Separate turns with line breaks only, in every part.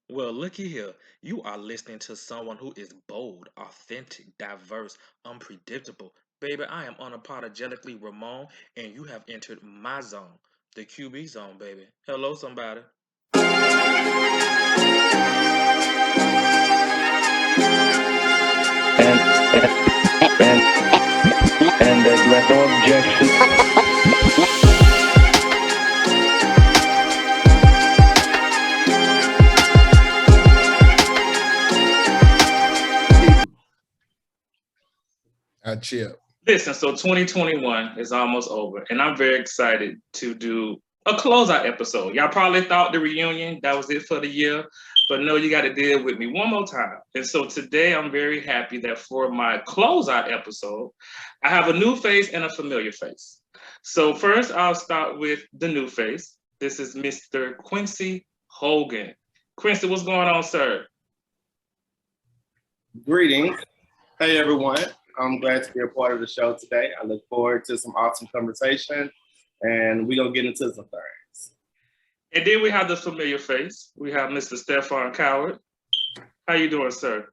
Well, looky here. You are listening to someone who is bold, authentic, diverse, unpredictable. Baby, I am unapologetically Ramon, and you have entered my zone, the QB zone, baby. Hello, somebody.
and and and there's no objection.
Chip.
Listen, so 2021 is almost over, and I'm very excited to do a closeout episode. Y'all probably thought the reunion, that was it for the year, but no, you got to deal with me one more time. And so today I'm very happy that for my closeout episode, I have a new face and a familiar face. So first, I'll start with the new face. This is Mr. Quincy Hogan. Quincy, what's going on, sir?
Greetings. Hey, everyone. I'm glad to be a part of the show today. I look forward to some awesome conversation, and we're going to get into some things.
And then we have the familiar face. We have Mr. Stephone Coward. How you doing, sir?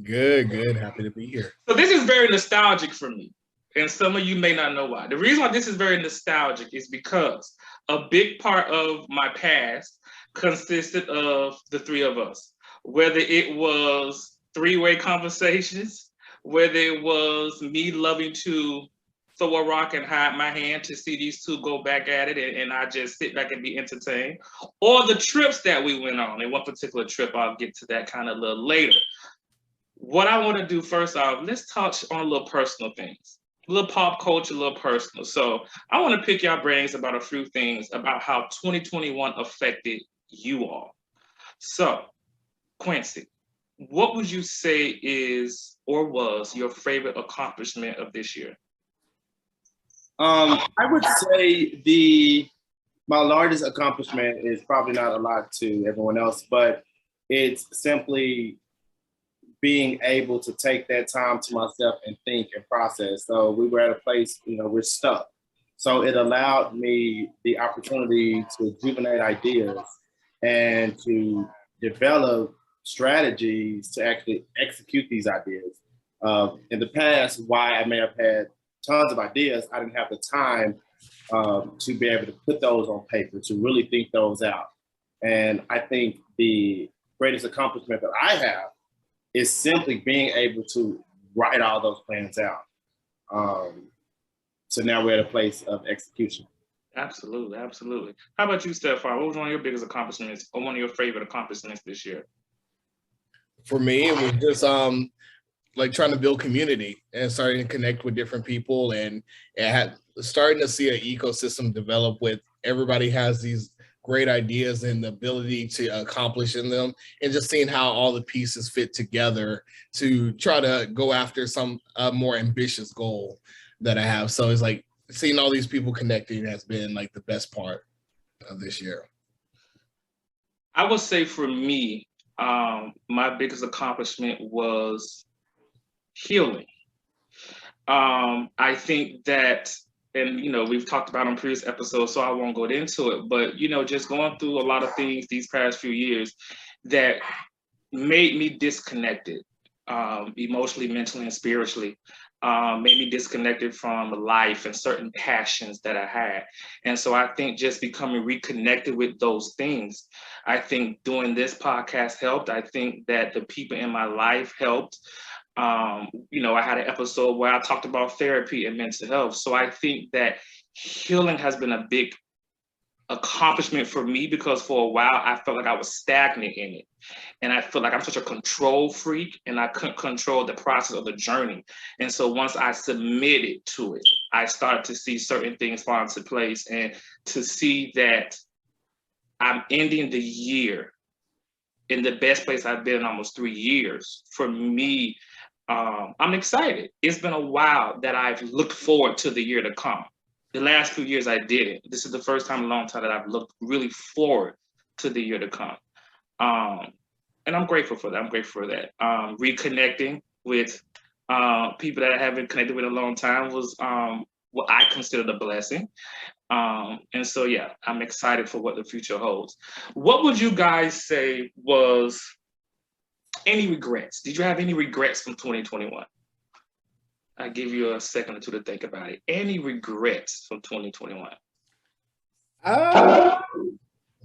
Good, good. Happy to be here.
So this is very nostalgic for me, and some of you may not know why. The reason why this is very nostalgic is because a big part of my past consisted of the three of us, whether it was three-way conversations, whether it was me loving to throw a rock and hide my hand to see these two go back at it, and I just sit back and be entertained, or the trips that we went on. In one particular trip, I'll get to that kind of a little later. What I want to do first off, let's touch on a little personal things, a little pop culture, a little personal. So I want to pick your brains about a few things about how 2021 affected you all. So, Quincy, what would you say is or was your favorite accomplishment of this year?
I would say the my largest accomplishment is probably not a lot to everyone else, but it's simply being able to take that time to myself and think and process. So we were at a place, we're stuck. So it allowed me the opportunity to rejuvenate ideas and to develop strategies to actually execute these ideas. In the past, why I may have had tons of ideas, I didn't have the time to be able to put those on paper, to really think those out. And I think the greatest accomplishment that I have is simply being able to write all those plans out. So now we're at a place of execution.
Absolutely, absolutely. How about you, Stephon? What was one of your biggest accomplishments or one of your favorite accomplishments this year?
For me, it was just like trying to build community and starting to connect with different people and starting to see an ecosystem develop with everybody has these great ideas and the ability to accomplish in them, and just seeing how all the pieces fit together to try to go after some more ambitious goal that I have. So it's like seeing all these people connecting has been like the best part of this year.
I would say for me, my biggest accomplishment was healing. I think that, and we've talked about on previous episodes, so I won't go into it, but just going through a lot of things these past few years that made me disconnected, emotionally, mentally, and spiritually. Made me disconnected from life and certain passions that I had. And so I think just becoming reconnected with those things, I think doing this podcast helped. I think that the people in my life helped. I had an episode where I talked about therapy and mental health. So I think that healing has been a big accomplishment for me because for a while I felt like I was stagnant in it. And I feel like I'm such a control freak and I couldn't control the process of the journey. And so once I submitted to it, I started to see certain things fall into place and to see that I'm ending the year in the best place I've been in almost 3 years. For me, I'm excited. It's been a while that I've looked forward to the year to come. The last 2 years I didn't. This is the first time in a long time that I've looked really forward to the year to come. And I'm grateful for that. I'm grateful for that. Reconnecting with people that I haven't connected with in a long time was what I considered a blessing. And so, yeah, I'm excited for what the future holds. What would you guys say was any regrets? Did you have any regrets from 2021? I give you a second or two to think about it. Any regrets from 2021?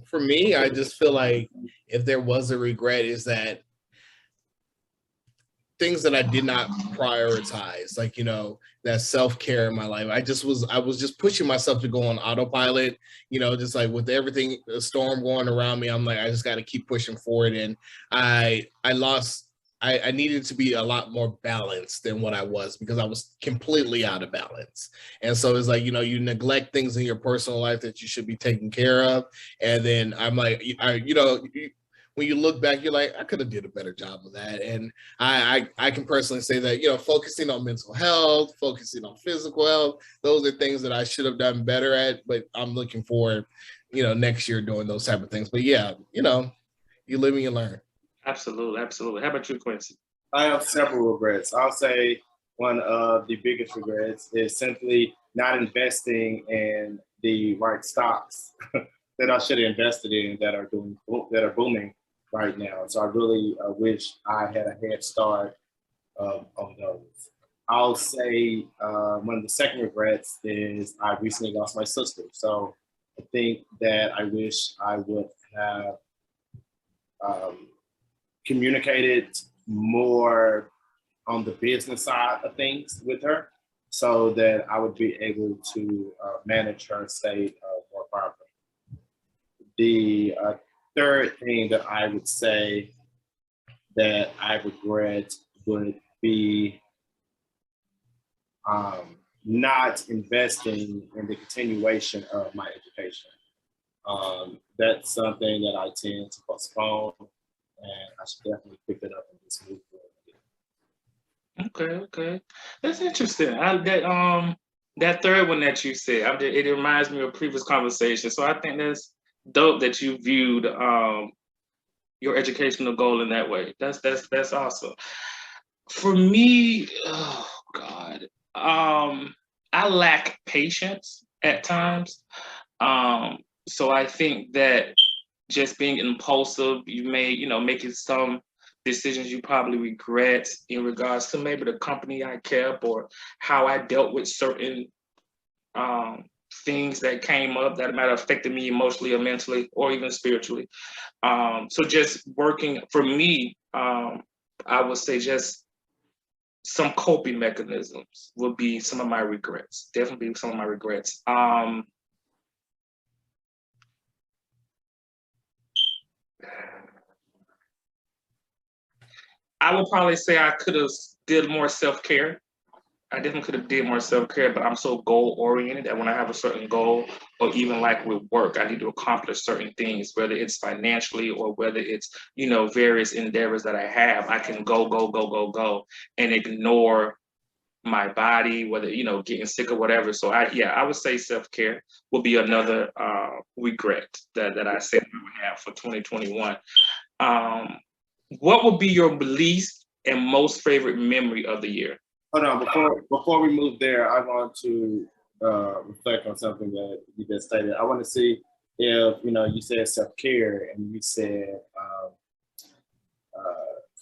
For me, I just feel like if there was a regret, is that things that I did not prioritize, like, that self-care in my life. I was just pushing myself to go on autopilot, just like with everything, the storm going around me. I'm like, I just got to keep pushing forward. And I needed to be a lot more balanced than what I was, because I was completely out of balance. And so it's like, you neglect things in your personal life that you should be taking care of. And then I'm like, when you look back, you're like, I could have did a better job of that. And I can personally say that, focusing on mental health, focusing on physical health, those are things that I should have done better at. But I'm looking forward, next year doing those type of things. But yeah, you live and you learn.
Absolutely, absolutely. How about you, Quincy?
I have several regrets. I'll say one of the biggest regrets is simply not investing in the right stocks that I should have invested in that are booming right now. So I really wish I had a head start on those. I'll say one of the second regrets is I recently lost my sister. So I think that I wish I would have communicated more on the business side of things with her, so that I would be able to manage her estate more properly. The third thing that I would say that I regret would be not investing in the continuation of my education. That's something that I tend to postpone, and I should definitely pick it up and just move forward.
Okay. That's interesting. That third one that you said, it reminds me of previous conversation. So I think that's dope that you viewed your educational goal in that way. That's awesome. For me, oh God, I lack patience at times. So I think that just being impulsive, you may, making some decisions you probably regret in regards to maybe the company I kept or how I dealt with certain things that came up that might have affected me emotionally or mentally or even spiritually. So just working for me, I would say just some coping mechanisms would be some of my regrets. Definitely some of my regrets. I would probably say I could have did more self-care. I definitely could have did more self-care, but I'm so goal-oriented that when I have a certain goal, or even like with work, I need to accomplish certain things, whether it's financially or whether it's, various endeavors that I have, I can go, and ignore my body, whether, getting sick or whatever. So I would say self-care will be another regret that I said I would have for 2021. What would be your least and most favorite memory of the year?
Hold on, before we move there, I want to reflect on something that you just stated. I want to see if, you said self-care and you said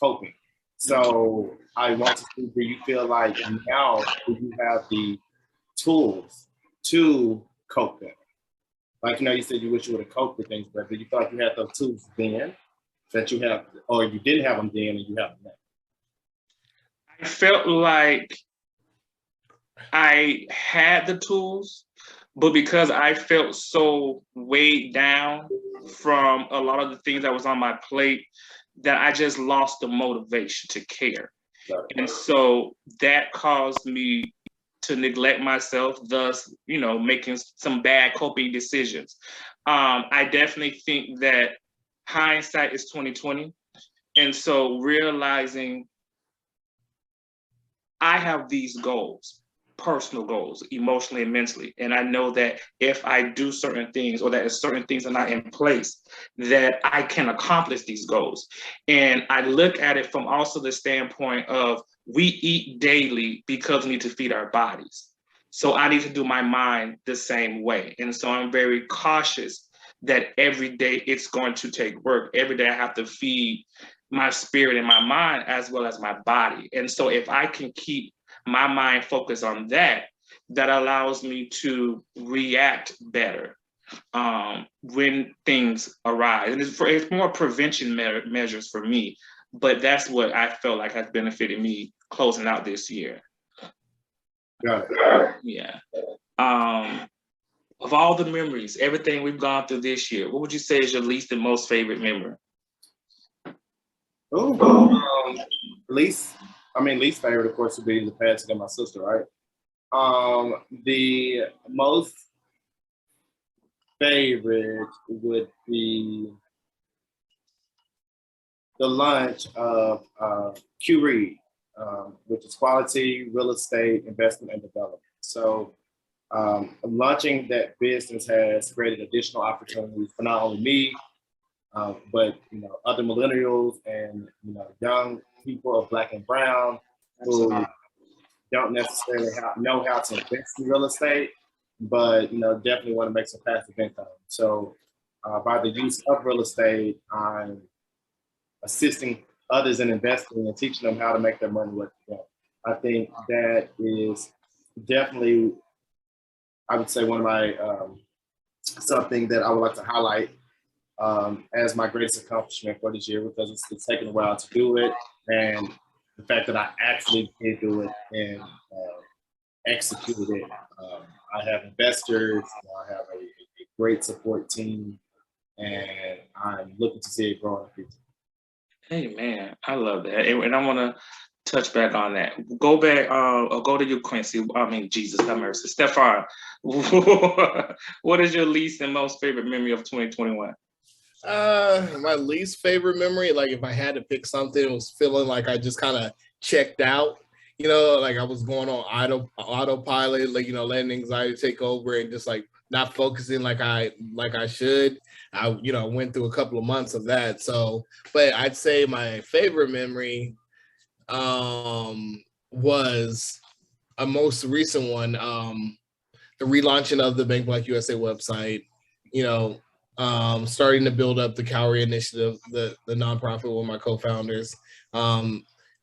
coping. So I want to see, do you feel like now do you have the tools to cope better? Like, you said you wish you would have coped with things better. Do you feel like you had those tools then that you have, or you didn't have them then and you have them now?
I felt like I had the tools, but because I felt so weighed down from a lot of the things that was on my plate, that I just lost the motivation to care. And so that caused me to neglect myself, thus, making some bad coping decisions. I definitely think that hindsight is 2020. And so realizing I have these goals, personal goals, emotionally and mentally. And I know that if I do certain things, or that if certain things are not in place, that I can accomplish these goals. And I look at it from also the standpoint of we eat daily because we need to feed our bodies. So I need to do my mind the same way. And so I'm very cautious that every day it's going to take work. Every day I have to feed my spirit and my mind as well as my body. And so if I can keep my mind focused on that, that allows me to react better when things arise. And it's more prevention measures for me, but that's what I felt like has benefited me closing out this year.
Got it.
Yeah. Of all the memories, everything we've gone through this year, what would you say is your least and most favorite memory?
Least favorite, of course, would be the passing of my sister, right? The most favorite would be the launch of Q Reed, which is Quality Real Estate Investment and Development. So launching that business has created additional opportunities for not only me, but other millennials and young people of Black and Brown who don't necessarily know how to invest in real estate, but definitely want to make some passive income. So by the use of real estate, I'm assisting others in investing and teaching them how to make their money work for them. I think that is definitely, I would say, one of my something that I would like to highlight as my greatest accomplishment for this year, because it's taken a while to do it, and the fact that I actually did do it and executed it. I have investors, I have a great support team, and I'm looking to see it grow in the future.
Hey man, I love that, and I want to touch back on that. Go back, or go to you, Quincy. I mean, Jesus, have mercy, Stephone. What is your least and most favorite memory of 2021?
My least favorite memory, like if I had to pick something, it was feeling like I just kind of checked out. Like I was going on autopilot, like letting anxiety take over and just like not focusing like I should. I went through a couple of months of that. So, but I'd say my favorite memory was a most recent one, the relaunching of the Bank Black USA website, starting to build up the Cowrie Initiative, the nonprofit with my co-founders.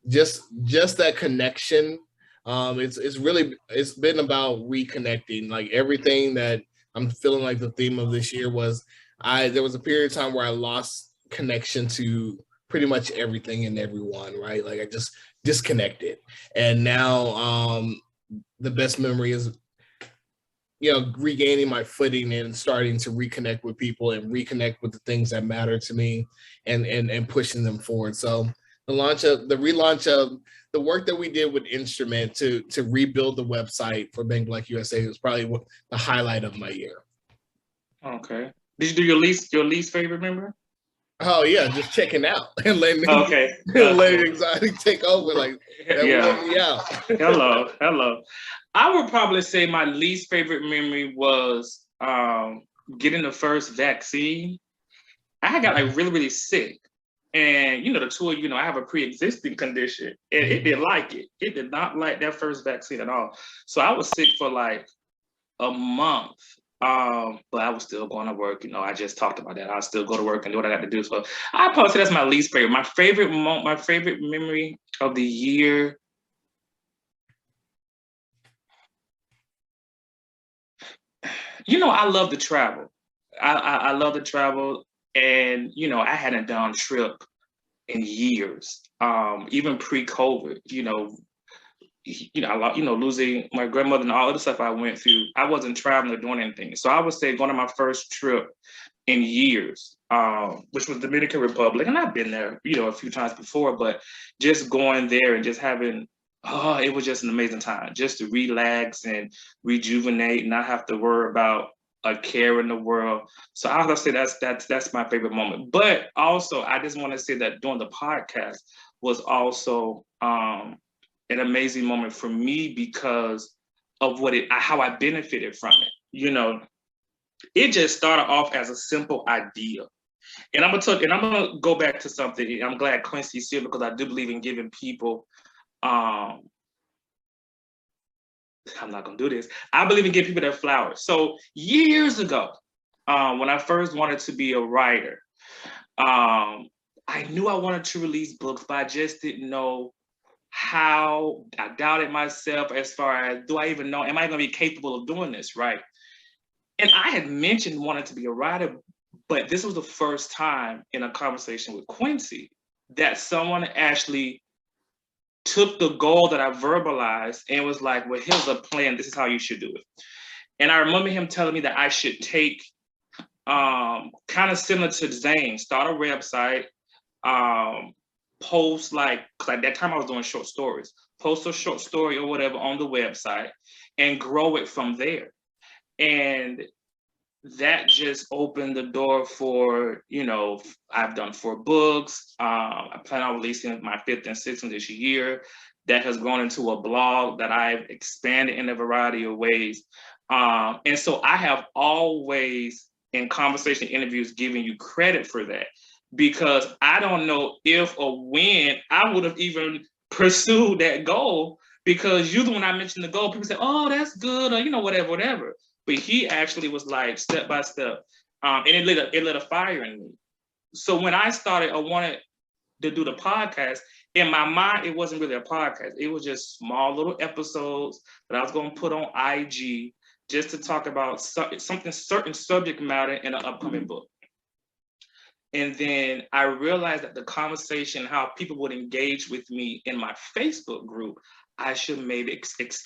Just that connection. It's been about reconnecting. Like everything that I'm feeling like the theme of this year was there was a period of time where I lost connection to pretty much everything and everyone, right? Like I just disconnected. And now the best memory is regaining my footing and starting to reconnect with people and reconnect with the things that matter to me and pushing them forward. So the relaunch of the work that we did with Instrument to rebuild the website for Bank Black USA was probably the highlight of my year.
Okay. Did you do your least favorite memory?
Oh yeah, just checking out and letting anxiety take over. Like that wore me out.
Hello. I would probably say my least favorite memory was getting the first vaccine. I got like really, really sick. And the two of I have a pre-existing condition, and it didn't like it. It did not like that first vaccine at all. So I was sick for like a month. But I was still going to work. I just talked about that. I'll still go to work and do what I got to do. So I probably say that's my least favorite. My favorite memory of the year. I love to travel. I love to travel, and I hadn't done a trip in years. Even pre-COVID. Losing my grandmother and all of the stuff I went through, I wasn't traveling or doing anything. So I would say going on my first trip in years, which was Dominican Republic. And I've been there, a few times before, but just going there and just having, it was just an amazing time just to relax and rejuvenate and not have to worry about a care in the world. So I would say that's my favorite moment. But also, I just want to say that doing the podcast was also, an amazing moment for me because of how I benefited from it. It just started off as a simple idea. And I'm gonna go back to something. I'm glad Quincy's here because I do believe in giving people I'm not gonna do this. I believe in giving people their flowers. So years ago, when I first wanted to be a writer, I knew I wanted to release books, but I just didn't know how. I doubted myself as far as, do I even know, am I gonna be capable of doing this, right? And I had mentioned wanting to be a writer, but this was the first time in a conversation with Quincy that someone actually took the goal that I verbalized and was like, well, here's a plan. This is how you should do it. And I remember him telling me that I should take, kind of similar to Zane, start a website, post like, because at that time I was doing short stories, post a short story or whatever on the website and grow it from there. And that just opened the door for, I've done 4 books. I plan on releasing my 5th and 6th one this year. That has grown into a blog that I've expanded in a variety of ways. And so I have always, in conversation interviews, given you credit for that, because I don't know if or when I would have even pursued that goal, because usually when I mention the goal, people say, oh, that's good, or, whatever. But he actually was like step by step, and it lit a fire in me. So when I started, I wanted to do the podcast. In my mind, it wasn't really a podcast. It was just small little episodes that I was going to put on IG just to talk about certain subject matter in an upcoming book. And then I realized that the conversation, how people would engage with me in my Facebook group, I should maybe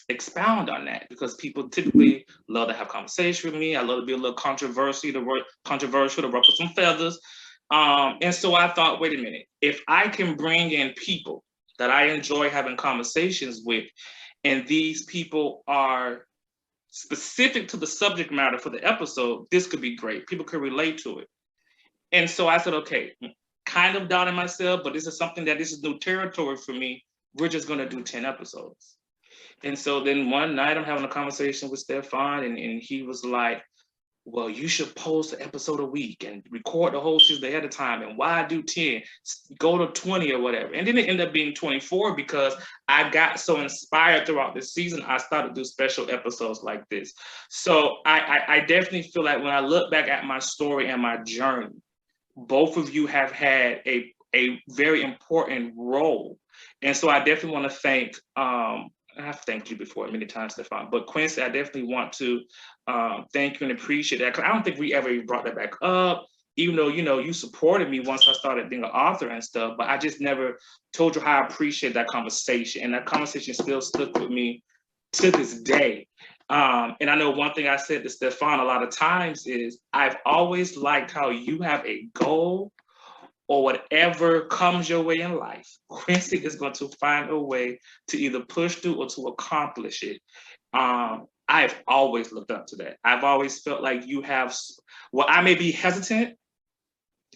expound on that, because people typically love to have conversation with me. I love to be a little controversial, to ruffle some feathers. And so I thought, wait a minute, if I can bring in people that I enjoy having conversations with, and these people are specific to the subject matter for the episode, this could be great. People could relate to it. And so I said, okay, kind of doubting myself, but this is new territory for me. We're just going to do 10 episodes. And so then one night I'm having a conversation with Stephone, and he was like, well, you should post an episode a week and record the whole season ahead of time. And why do 10? Go to 20 or whatever. And then it ended up being 24 because I got so inspired throughout the season. I started to do special episodes like this. So I definitely feel like when I look back at my story and my journey, both of you have had a very important role. And so I definitely want to thank, I've thanked you before many times, Stephone, but Quincy, I definitely want to thank you and appreciate that, because I don't think we ever even brought that back up, even though, you supported me once I started being an author and stuff, but I just never told you how I appreciate that conversation. And that conversation still stuck with me to this day. And I know one thing I said to Stephone a lot of times is, I've always liked how you have a goal, or whatever comes your way in life, Quincy is going to find a way to either push through or to accomplish it. I've always looked up to that. I've always felt like you have, well, I may be hesitant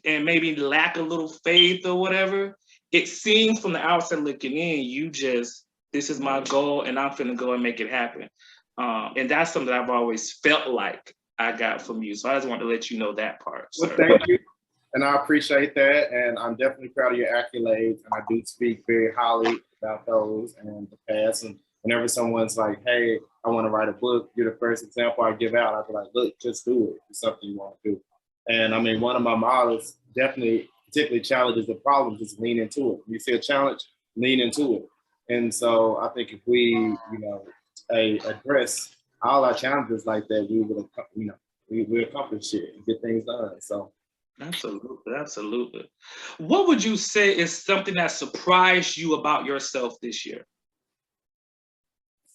and maybe lack a little faith or whatever. It seems from the outside looking in, this is my goal and I'm finna go and make it happen. And that's something that I've always felt like I got from you. So I just want to let you know that part.
Well, thank you. And I appreciate that. And I'm definitely proud of your accolades. And I do speak very highly about those and the past. And whenever someone's like, hey, I want to write a book, you're the first example I give out. I'd be like, look, just do it. It's something you want to do. And I mean, one of my models definitely particularly challenges the problem, just lean into it. When you see a challenge, lean into it. And so I think if we, address all our challenges like that, we would, we accomplish it and get things done. So.
Absolutely. What would you say is something that surprised you about yourself this year?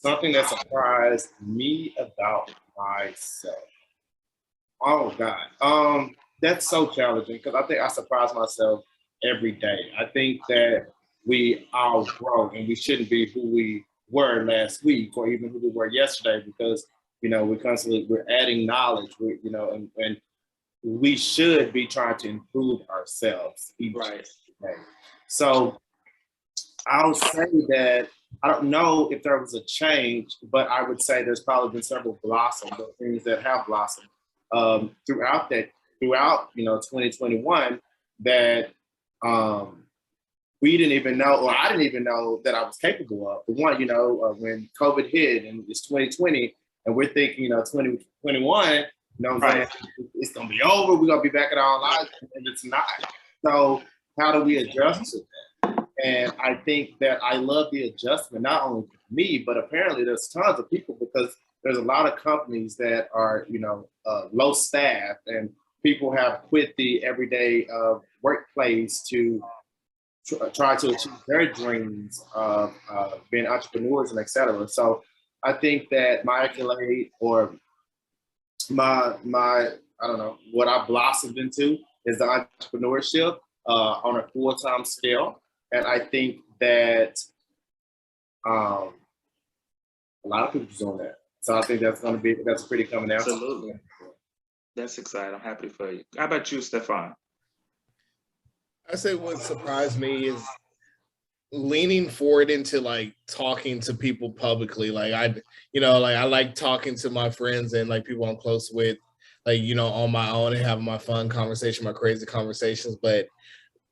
Something that surprised me about myself. Oh God, that's so challenging, because I think I surprise myself every day. I think that we all grow, and we shouldn't be who we were last week or even who we were yesterday, because we're adding knowledge. And we should be trying to improve ourselves each day. So I'll say that I don't know if there was a change, but I would say there's probably been several blossoms, or things that have blossomed throughout 2021 that we didn't even know, or I didn't even know that I was capable of. For one, when COVID hit and it's 2020, and we're thinking, 2021, you know what I'm saying? It's going to be over. We're going to be back in our lives, and it's not. So how do we adjust to that? And I think that I love the adjustment, not only for me, but apparently there's tons of people, because there's a lot of companies that are, low staff, and people have quit the everyday workplace to try to achieve their dreams of being entrepreneurs and et cetera. So I think that my accolade, or my I don't know, what I blossomed into is the entrepreneurship on a full-time scale. And I think that a lot of people's doing that. So I think that's pretty coming out.
Absolutely. That's exciting. I'm happy for you. How about you, Stephone?
I say what surprised me is leaning forward into like talking to people publicly. Like I like talking to my friends and like people I'm close with, like, on my own, and having my fun conversation, my crazy conversations. But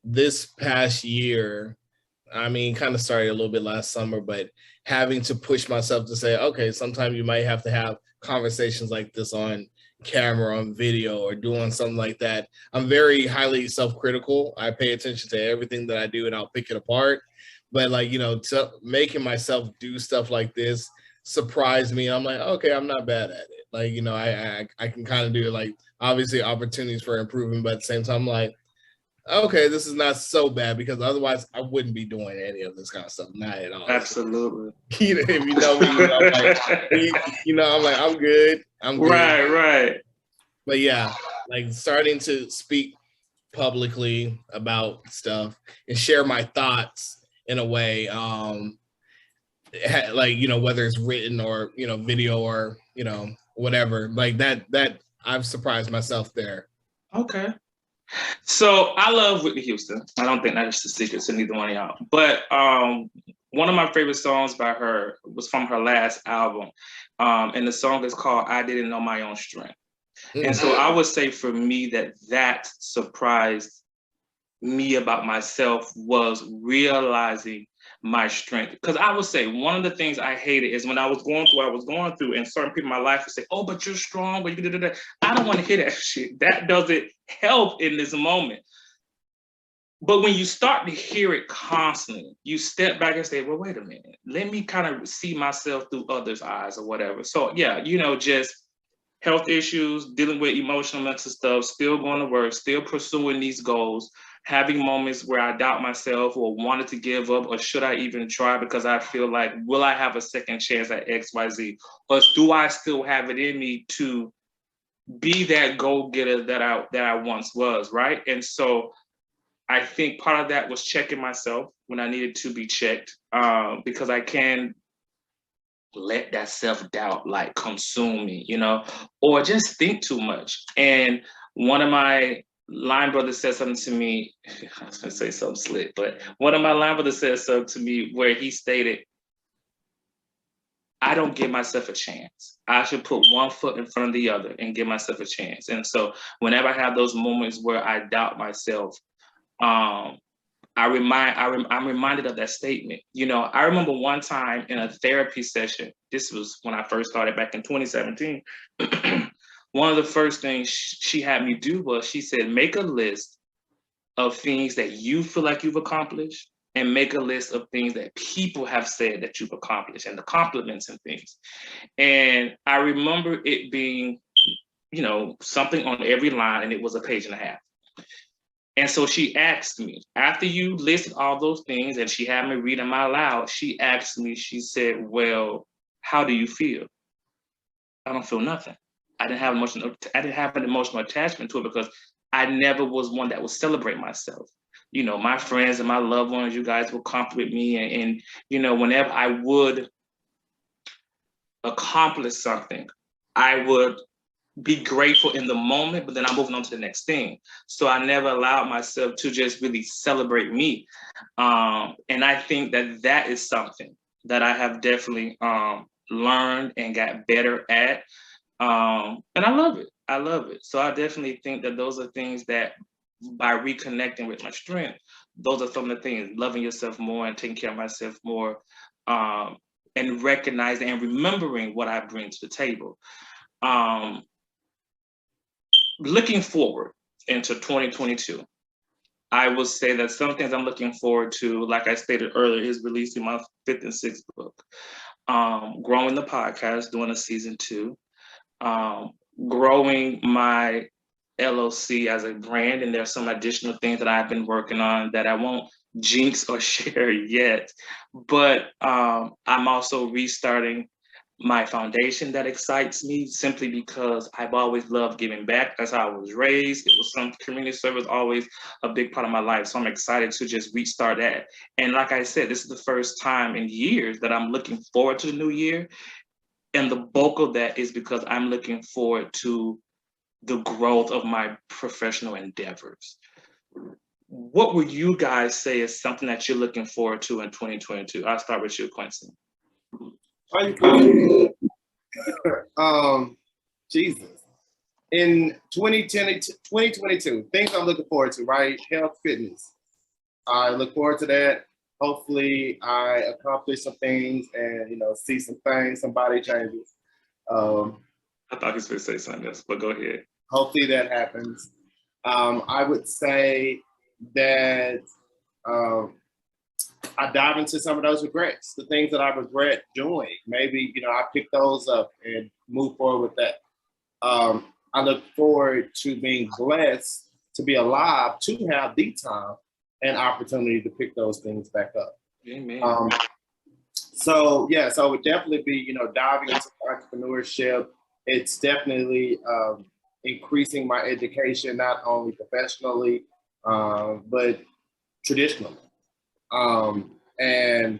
this past year, I mean, kind of started a little bit last summer, but having to push myself to say, okay, sometimes you might have to have conversations like this on camera, on video, or doing something like that. I'm very highly self-critical. I pay attention to everything that I do, and I'll pick it apart. But like, making myself do stuff like this surprised me. I'm like, okay, I'm not bad at it. Like, I can kind of do it. Like, obviously opportunities for improvement, but at the same time, I'm like, okay, this is not so bad, because otherwise I wouldn't be doing any of this kind of stuff. Not at all.
Absolutely.
If you know me, I'm like, I'm good. I'm good.
Right.
But yeah, like starting to speak publicly about stuff and share my thoughts in a way, like, whether it's written or, video or, whatever, like that I've surprised myself there.
Okay. So I love Whitney Houston. I don't think that's the secret to neither one of y'all. But one of my favorite songs by her was from her last album. And the song is called I Didn't Know My Own Strength. Mm-hmm. And so I would say for me that surprised me about myself was realizing my strength. Because I would say one of the things I hated is when I was going through, and certain people in my life would say, oh, but you're strong, but you did that. I don't want to hear that shit. That doesn't help in this moment. But when you start to hear it constantly, you step back and say, well, wait a minute, let me kind of see myself through others' eyes or whatever. So yeah, just health issues, dealing with emotional, mental stuff, still going to work, still pursuing these goals, having moments where I doubt myself or wanted to give up, or should I even try, because I feel like, will I have a second chance at XYZ? Or do I still have it in me to be that go-getter that I once was, right? And so I think part of that was checking myself when I needed to be checked, because I can let that self-doubt like consume me, or just think too much. And one of my line brothers said something to me, I was gonna say something slick, but one of my line brothers said something to me where he stated, I don't give myself a chance. I should put one foot in front of the other and give myself a chance. And so whenever I have those moments where I doubt myself, I'm reminded of that statement. I remember one time in a therapy session, this was when I first started back in 2017, one of the first things she had me do was she said, make a list of things that you feel like you've accomplished, and make a list of things that people have said that you've accomplished, and the compliments and things. And I remember it being, something on every line, and it was a page and a half. And so she asked me, after you listed all those things and she had me read them out loud, she asked me, she said, well, how do you feel? I don't feel nothing. I didn't have an emotional attachment to it, because I never was one that would celebrate myself. My friends and my loved ones, you guys would compliment me. And whenever I would accomplish something, I would be grateful in the moment, but then I'm moving on to the next thing. So I never allowed myself to just really celebrate me. And I think that is something that I have definitely learned and got better at. And I love it. So I definitely think that those are things that by reconnecting with my strength, those are some of the things: loving yourself more and taking care of myself more, and recognizing and remembering what I bring to the table. Looking forward into 2022, I will say that some things I'm looking forward to, like I stated earlier, is releasing my 5th and 6th book, growing the podcast, doing a season 2, growing my LLC as a brand, and there's some additional things that I've been working on that I won't jinx or share yet. But I'm also restarting my foundation that excites me, simply because I've always loved giving back. That's how I was raised. It was some community service, always a big part of my life. So I'm excited to just restart that. And like I said, this is the first time in years that I'm looking forward to the new year. And the bulk of that is because I'm looking forward to the growth of my professional endeavors. What would you guys say is something that you're looking forward to in 2022? I'll start with you, Quincy.
Jesus. In 2022, things I'm looking forward to, right? Health, fitness. I look forward to that. Hopefully I accomplish some things and, see some things, some body changes.
I thought he was going to say something else, but go ahead.
Hopefully that happens. I would say that I dive into some of those regrets, the things that I regret doing. Maybe, I pick those up and move forward with that. I look forward to being blessed to be alive, to have the time and opportunity to pick those things back up.
Amen.
So it would definitely be, diving into entrepreneurship. It's definitely increasing my education, not only professionally, but traditionally. And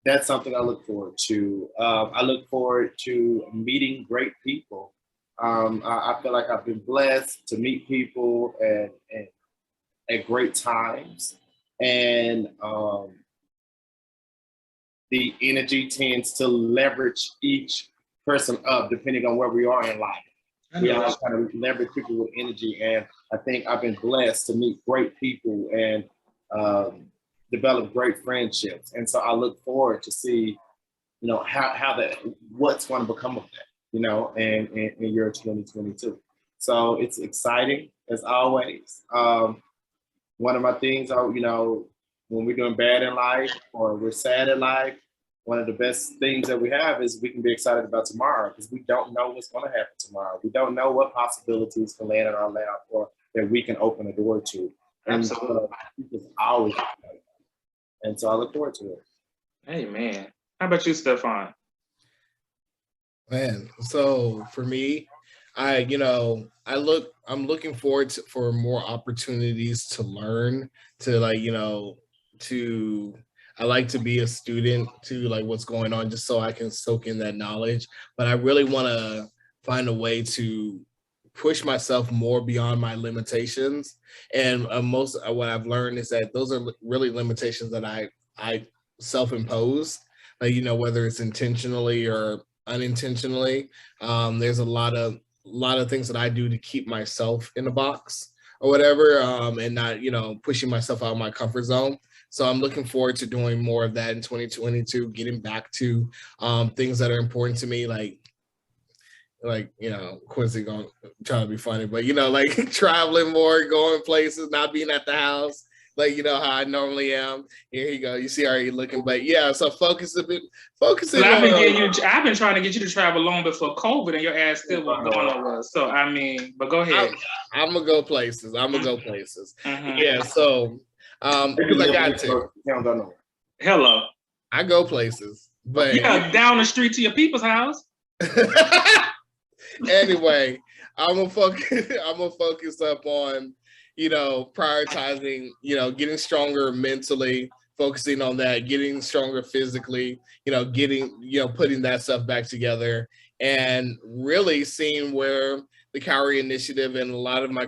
that's something I look forward to. I look forward to meeting great people. I feel like I've been blessed to meet people and at great times. And the energy tends to leverage each person up depending on where we are in life. We always kind of leverage people with energy. And I think I've been blessed to meet great people and develop great friendships. And so I look forward to see, what's going to become of that, in year 2022. So it's exciting as always. One of my things are, when we're doing bad in life or we're sad in life, one of the best things that we have is we can be excited about tomorrow, because we don't know what's going to happen tomorrow. We don't know what possibilities can land in our lap or that we can open a door to. And so it's always exciting. And so I look forward to it.
Hey, man. How about you, Stephone?
Man, so for me, I'm looking forward for more opportunities to learn, I like to be a student to what's going on, just so I can soak in that knowledge. But I really want to find a way to push myself more beyond my limitations. And most of what I've learned is that those are really limitations that I self-impose, whether it's intentionally or unintentionally. There's a lot of things that I do to keep myself in a box or whatever, and not, pushing myself out of my comfort zone. So I'm looking forward to doing more of that in 2022, getting back to things that are important to me, like Quincy gonna try to be funny, but traveling more, going places, not being at the house, how I normally am. Here you go. You see how you're looking, but yeah. So focusing.
I've been trying to get you to travel long before COVID, and your ass still wasn't going nowhere. So but go ahead.
I'm gonna go places.
Mm-hmm.
Yeah. So because I got to.
Hello.
I go places, but
down the street to your people's house.
Anyway, I'm gonna focus up on, prioritizing, getting stronger mentally, focusing on that, getting stronger physically, putting that stuff back together, and really seeing where the Calorie Initiative and a lot of my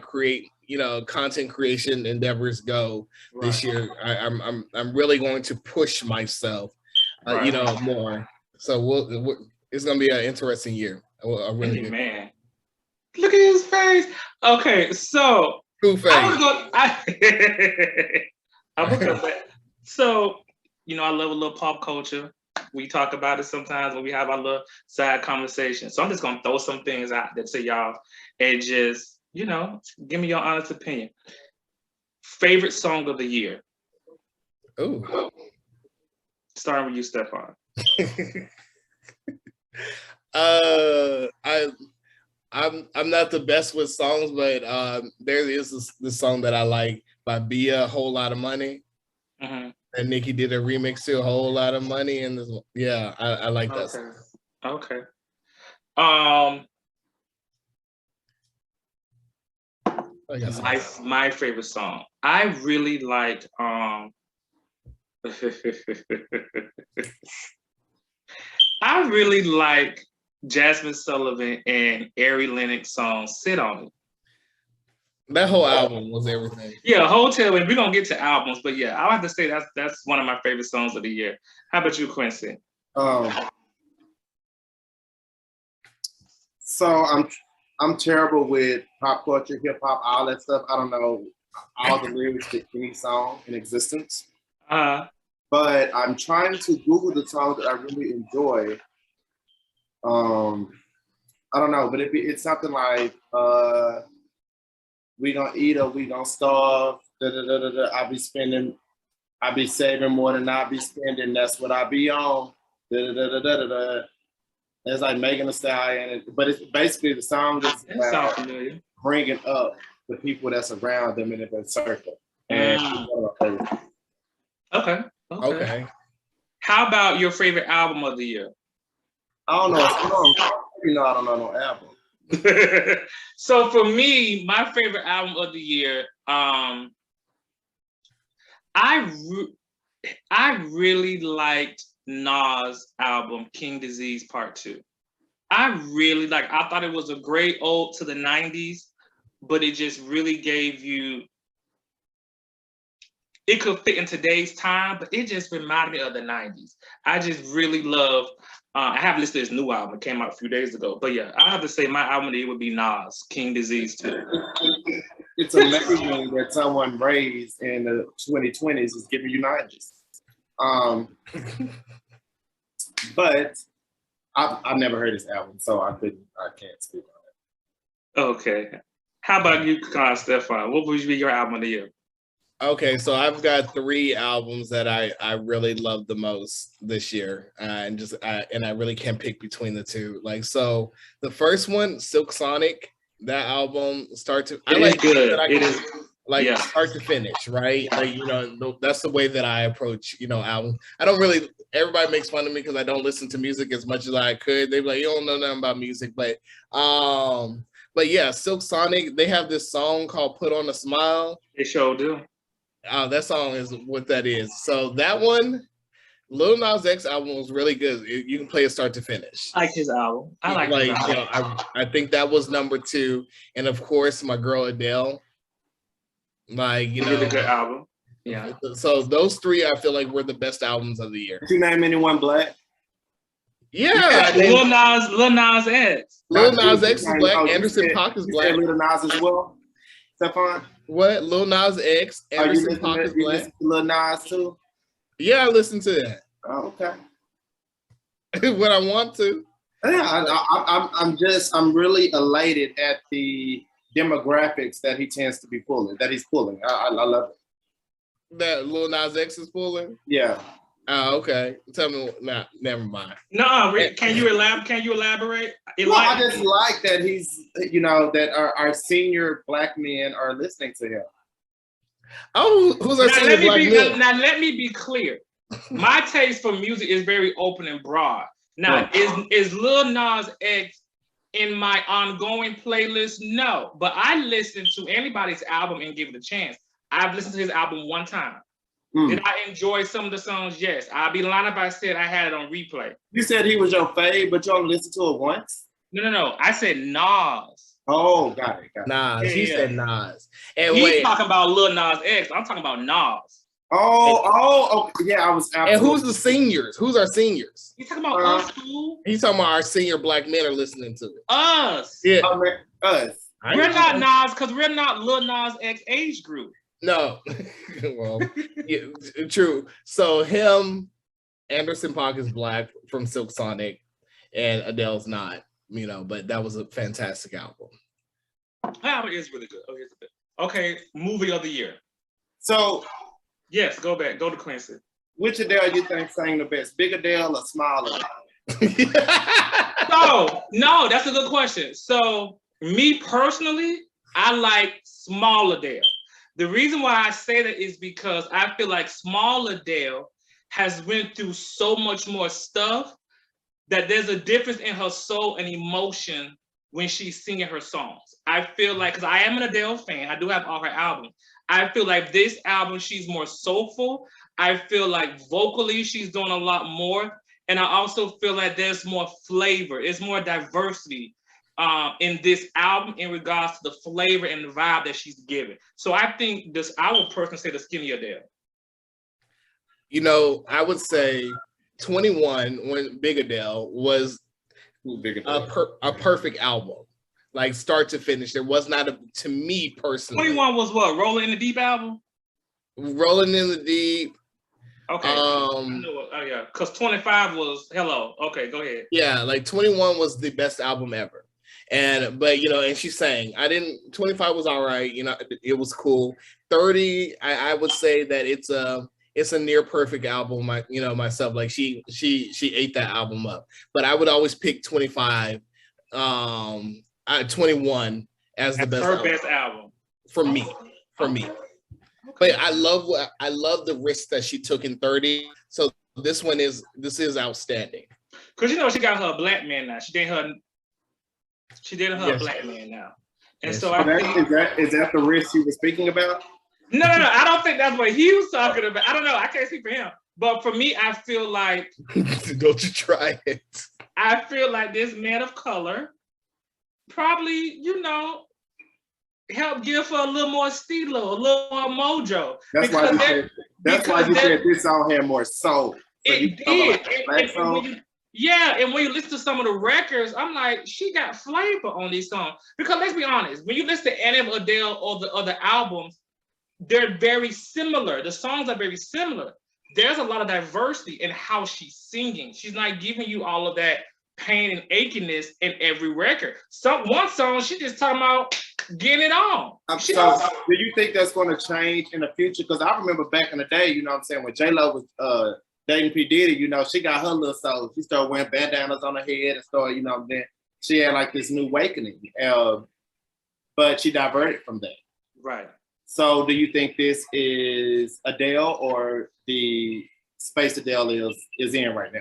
content creation endeavors go this year. I'm really going to push myself, more. So it's gonna be an interesting year. A really
man. Look at his face. Okay, so
Cool face.
I was going. I'm gonna come back. So, I love a little pop culture. We talk about it sometimes when we have our little side conversations. So I'm just gonna throw some things out there to y'all and just, give me your honest opinion. Favorite song of the year?
Ooh.
Starting with you, Stephone.
I'm not the best with songs, but there is this song that I like by Bia, Whole Lot of Money.
Mm-hmm.
And Nicki did a remix to A Whole Lot of Money, and I like that song.
Okay. My favorite song. I really like I really like Jasmine Sullivan and Ari Lennox song "Sit on It."
That whole album was everything.
Yeah, Hotel, and we're gonna get to albums, but yeah, I'll have to say that's one of my favorite songs of the year. How about you, Quincy?
So I'm terrible with pop culture, hip hop, all that stuff. I don't know all the lyrics to any song in existence. But I'm trying to Google the songs that I really enjoy. I don't know, but it's something like "We Gonna Eat or We Gonna Starve." I be saving more than I be spending. That's what I be on. It's like Megan Thee Stallion, but it's basically the song that's about bringing up the people that's around them in their circle. And
Okay. How about your favorite album of the year?
I don't know. I don't know no album.
So for me, my favorite album of the year, I really liked Nas' album King Disease Part 2. I thought it was a great ode to the 90s, but it just really gave you, it could fit in today's time, but it just reminded me of the 90s. I just really love, I have listed his new album. It came out a few days ago. But yeah, I have to say my album of the year would be Nas, King Disease 2.
It's amazing that someone raised in the 2020s is giving you 90s. But I've never heard his album, so I can't speak on it.
Okay. How about you, Stephone? What would be your album of the year?
Okay, so I've got 3 albums that I really love the most this year, and I really can't pick between the 2. Like, so the first one, Silk Sonic, that album start to finish, right? Like, that's the way that I approach, album. I don't really. Everybody makes fun of me because I don't listen to music as much as I could. They're like, you don't know nothing about music, but yeah, Silk Sonic. They have this song called "Put on a Smile."
They sure do.
That song is what that is. So that one, Lil Nas X album was really good. You can play it start to finish.
I like his album.
I think that was number 2, and of course, my girl Adele. Like,
did a good album. Yeah.
So those 3, I feel like were the best albums of the year.
Did you name anyone black?
Yeah,
Lil Nas X.
Lil Nas X is black. Anderson .Paak is black.
Lil Nas as well. Stephone?
What? Lil Nas X. Anderson .Paak is black.
Lil Nas too?
Yeah, I listen to that.
Oh, okay.
When I want to.
Yeah, I'm really elated at the demographics that he's pulling. I love it.
That Lil Nas X is pulling?
Yeah.
Oh, okay. Tell me. Nah, never mind.
No, can you elaborate?
Well, I just like that he's, that our senior black men are listening to him.
Oh, who's our senior black men?
Now, let me be clear. My taste for music is very open and broad. Now, is Lil Nas X in my ongoing playlist? No, but I listen to anybody's album and give it a chance. I've listened to his album one time. Did I enjoy some of the songs? Yes. I'll be lying if I said I had it on replay.
You said he was your fave, but you only listened to it once?
No. I said Nas.
Oh, got it.
Nas. He said Nas.
And he's talking about Lil Nas X. I'm talking about Nas.
Oh, yeah, I was absolutely.
And who's the seniors? Who's our seniors?
He's talking about us, too.
He's talking about our senior black men are listening to it.
Us.
Yeah.
Us.
We're not Nas because we're not Lil Nas X age group.
No. Well, yeah, true. So him, Anderson .Paak is black from Silk Sonic, and Adele's not, but that was a fantastic album.
That album is really good. Oh, here's a bit. Okay, movie of the year.
So,
yes, go to Quincy.
Which Adele you think sang the best? Big Adele or Small Adele?
No, that's a good question. So, me personally, I like Small Adele. The reason why I say that is because I feel like Small Adele has went through so much more stuff that there's a difference in her soul and emotion when she's singing her songs. I feel like, because I am an Adele fan, I do have all her albums. I feel like this album, she's more soulful. I feel like vocally, she's doing a lot more. And I also feel like there's more flavor. It's more diversity in this album in regards to the flavor and the vibe that she's giving. So I think I would personally say the Skinny Adele.
I would say 21 when Big Adele was a perfect album, like start to finish. There was not to me personally.
21 was what? Rolling in the Deep album?
Rolling in the Deep.
Okay. Yeah, because 25 was Hello. Okay, go ahead.
Yeah, like 21 was the best album ever. But and she sang. 25 was all right, it was cool. 30, I would say that it's a near perfect album. Myself, like she ate that album up. But I would always pick 25, 21 as the best.
Her best album
for me. Okay. But I love the risk that she took in 30. So this is outstanding.
Because she got her a black man now. She did her a black man now. And
yes.
So I think
is that the risk you were speaking about?
No. I don't think that's what he was talking about. I don't know. I can't speak for him. But for me, I feel like
don't you try it.
I feel like this man of color probably, help give her a little more stilo, a little more mojo.
That's why you said this song had more soul.
It did. And when you listen to some of the records, I'm like, she got flavor on these songs. Because let's be honest, when you listen to any of Adele or the other albums, they're very similar. The songs are very similar. There's a lot of diversity in how she's singing. She's not giving you all of that pain and achiness in every record. One song, she just talking about getting it on.
So do you think that's going to change in the future? Because I remember back in the day, when J-Lo was dating P. Diddy, she got her little soul. She started wearing bandanas on her head and started, then she had like this new awakening. But she diverted from that.
Right.
So do you think this is Adele or the space Adele is in right now?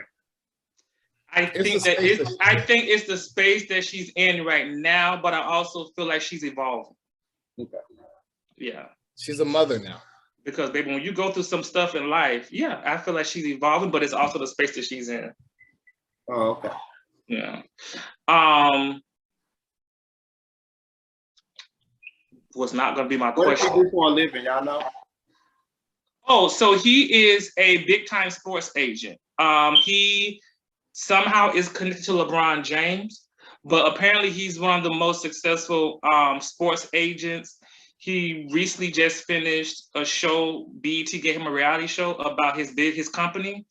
I think it's the space that she's in right now, but I also feel like she's evolving.
Okay.
Yeah.
She's a mother now.
Because baby, when you go through some stuff in life, yeah, I feel like she's evolving, but it's also the space that she's in.
Oh, okay.
Yeah. Was not going to be my question.
What does he do for a living, y'all know?
Oh, so he is a big time sports agent. He somehow is connected to LeBron James, but apparently he's one of the most successful sports agents. He recently just finished a show. BET gave him a reality show about his company.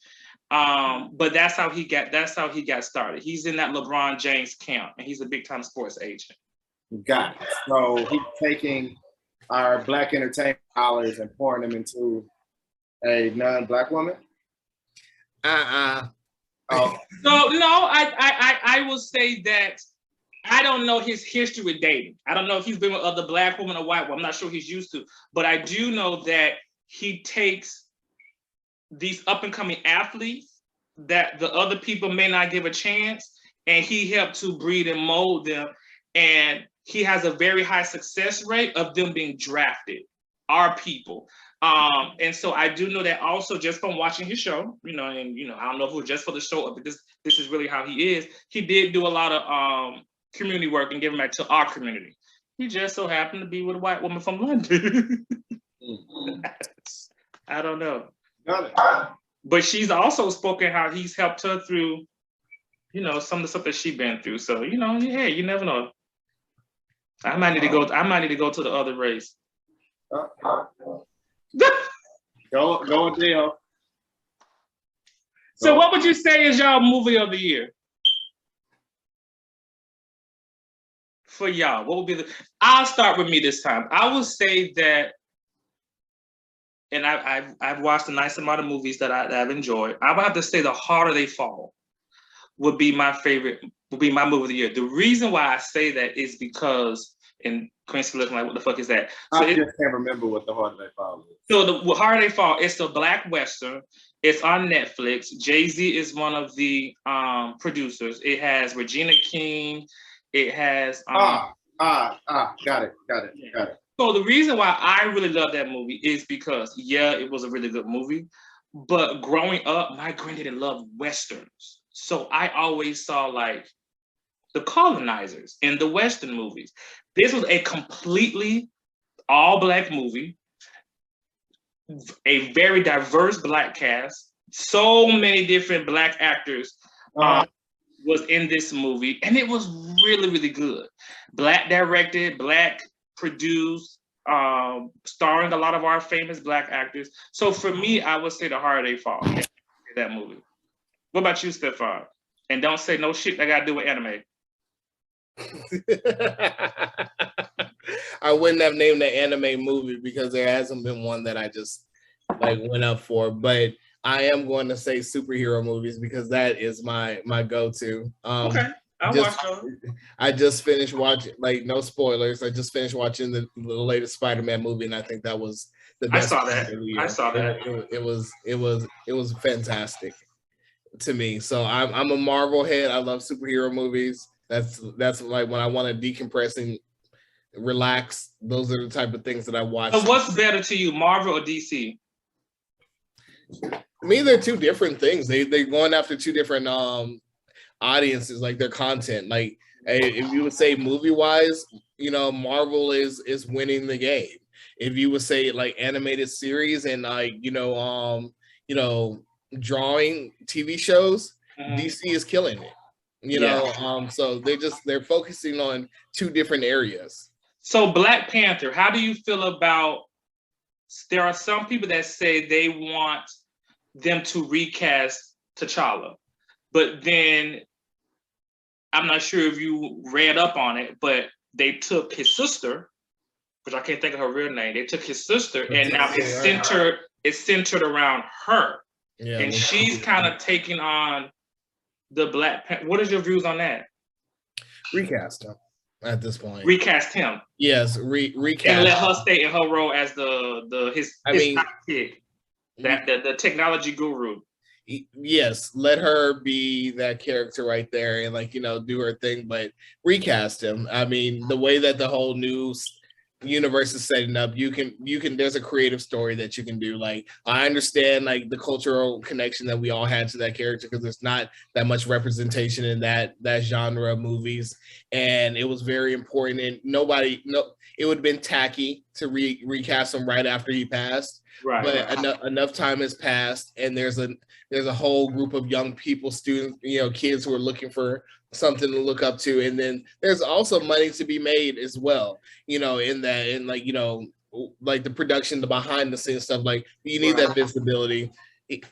But that's how he got started. He's in that LeBron James camp, and he's a big time sports agent.
Got it. So he's taking our Black entertainment dollars and pouring them into a non-Black woman?
Oh. So no, I will say that I don't know his history with dating. I don't know if he's been with other Black women or white women. I'm not sure he's used to, but I do know that he takes these up and coming athletes that the other people may not give a chance, and he helped to breed and mold them. And he has a very high success rate of them being drafted, our people. And so I do know that also just from watching his show, and I don't know if it was just for the show, but this is really how he is. He did do a lot of community work and giving back to our community. He just so happened to be with a white woman from London. I don't know.
Got it.
But she's also spoken how he's helped her through, some of the stuff that she's been through. So, yeah, you never know. I might need to go. I might need to go to the other race.
Go with Dale.
So, what would you say is y'all movie of the year? For y'all, what would be the? I'll start with me this time. I will say that, and I've watched a nice amount of movies that I've enjoyed. I would have to say The Harder They Fall would be my favorite. Would be my movie of the year. The reason why I say that is because, and Quincy looking like, what the fuck is that? So
I just can't remember what The Harder They Fall is.
So The Harder They Fall, it's a Black Western. It's on Netflix. Jay-Z is one of the producers. It has Regina King. It has
got it.
So the reason why I really love that movie is because, yeah, it was a really good movie, but growing up, my granddaddy loved Westerns. So I always saw like the colonizers in the Western movies. This was a completely all Black movie, a very diverse Black cast, so many different Black actors was in this movie, and it was really, really good. Black directed, Black produced, starring a lot of our famous Black actors. So for me, I would say The Harder They Fall, that movie. What about you, Stephone? And don't say no shit that got to do with anime.
I wouldn't have named the anime movie because there hasn't been one that I just like went up for, but I am going to say superhero movies because that is my go-to.
Okay, I'll watch those.
I just finished watching, like, no spoilers. I just finished watching the latest Spider-Man movie, and I think that was the best.
I saw that.
It was fantastic to me. So I'm a Marvel head. I love superhero movies. That's like when I want to decompress and relax. Those are the type of things that I watch.
So what's better to you, Marvel or DC?
To me, they're two different things. They're going after two different audiences, like their content. Like if you would say movie wise, Marvel is winning the game. If you would say like animated series and like drawing TV shows, DC is killing it. So they're focusing on two different areas.
So Black Panther, how do you feel about? There are some people that say they want them to recast T'Challa, but then I'm not sure if you read up on it, but they took his sister, which I can't think of her real name. They took his sister, and now it's centered around her, and she's kind of taking on the Black Panther. What is your views on that?
Recast him at this point.
Recast him.
Yes, recast.
And let her stay in her role as his sidekick, the technology guru.
Yes, let her be that character right there and do her thing, but recast him. I mean, the way that the whole new universe is setting up, you can there's a creative story that you can do. Like, I understand like the cultural connection that we all had to that character because there's not that much representation in that genre of movies, and it was very important, and it would have been tacky to recast him right after he passed.
Right.
But enough time has passed, and there's a whole group of young people, students, kids who are looking for something to look up to, and then there's also money to be made as well. In that, and like the production, the behind the scenes stuff. Like, you need that visibility.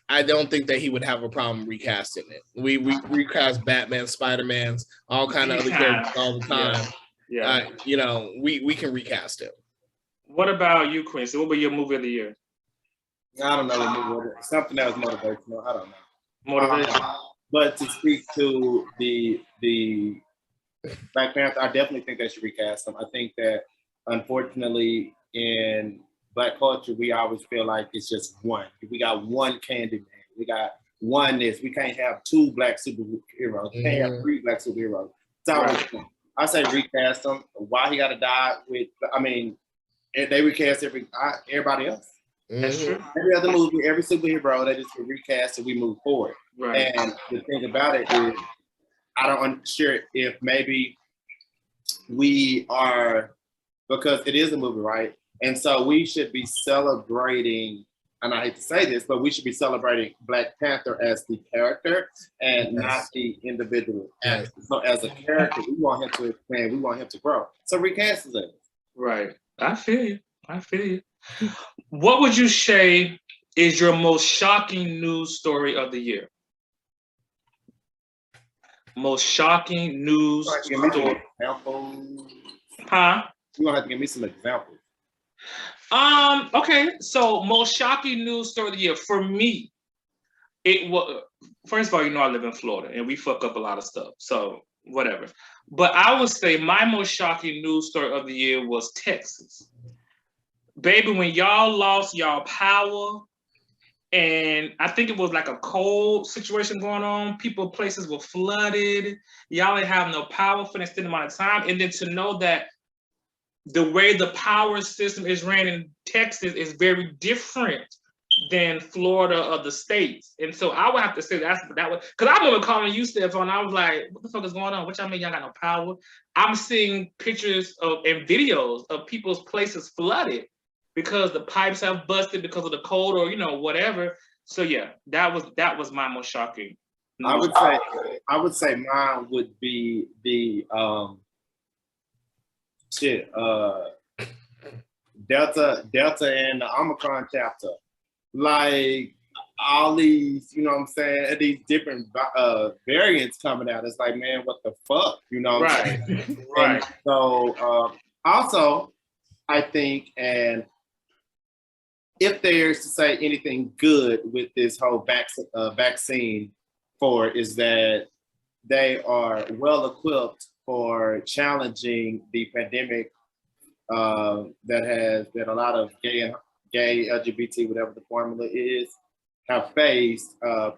I don't think that he would have a problem recasting it. We recast Batman, Spider-Man's, all kind of other characters all the time.
Yeah.
We can recast it.
What about you, Quincy? What was your movie of the year?
I don't know. Something that was motivational. I don't know.
Motivational.
But to speak to the Black Panther, I definitely think they should recast them. I think that unfortunately in Black culture, we always feel like it's just one. We got one Candyman. We got one this. We can't have two Black superheroes. We can't have three Black superheroes. It's always one. I say recast him. Why he got to die with? I mean, they recast everybody else.
That's true.
Every other movie, every superhero, they just recast and we move forward.
Right.
And the thing about it is, I'm sure if maybe we are, because it is a movie, right? And so we should be celebrating and I hate to say this, but we should be celebrating Black Panther as the character and not the individual actor. So as a character, we want him to expand, we want him to grow. So recast his ass.
Right. I feel you. What would you say is your most shocking news story of the year? Most shocking news story. Huh?
You're gonna have to give me some examples.
Okay, so most shocking news story of the year for me, it was, first of all, you know I live in Florida and we fuck up a lot of stuff, so whatever. But I would say my most shocking news story of the year was Texas. Baby, when y'all lost y'all power, and I think it was like a cold situation going on, places were flooded, y'all didn't have no power for an extended amount of time, and then to know that the way the power system is ran in Texas is very different than Florida or the States. And so I would have to say that was, because I remember calling you, Stephone, I was like, what the fuck is going on? What y'all mean y'all got no power? I'm seeing pictures and videos of people's places flooded because the pipes have busted because of the cold or, whatever. So yeah, that was my most shocking.
I would say mine would be the Delta and the Omicron chapter. Like all these, you know what I'm saying, these different variants coming out. It's like, man, what the fuck? You know what I'm saying?
Right.
And so also, I think, and if there's to say anything good with this whole vaccine is that they are well equipped for challenging the pandemic that a lot of gay LGBT, whatever the formula is, have faced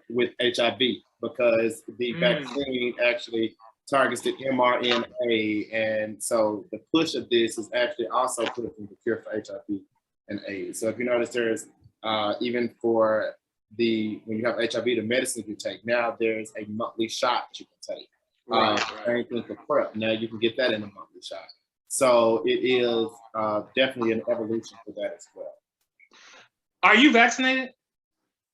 with HIV, because the vaccine actually targets the mRNA, and so the push of this is actually also pushing the cure for HIV and AIDS. So if you notice, there's even for when you have HIV, the medicines you take, now there's a monthly shot you can take. Same thing for PrEP. Now you can get that in a monthly shot. So it is definitely an evolution for that as well.
Are you vaccinated?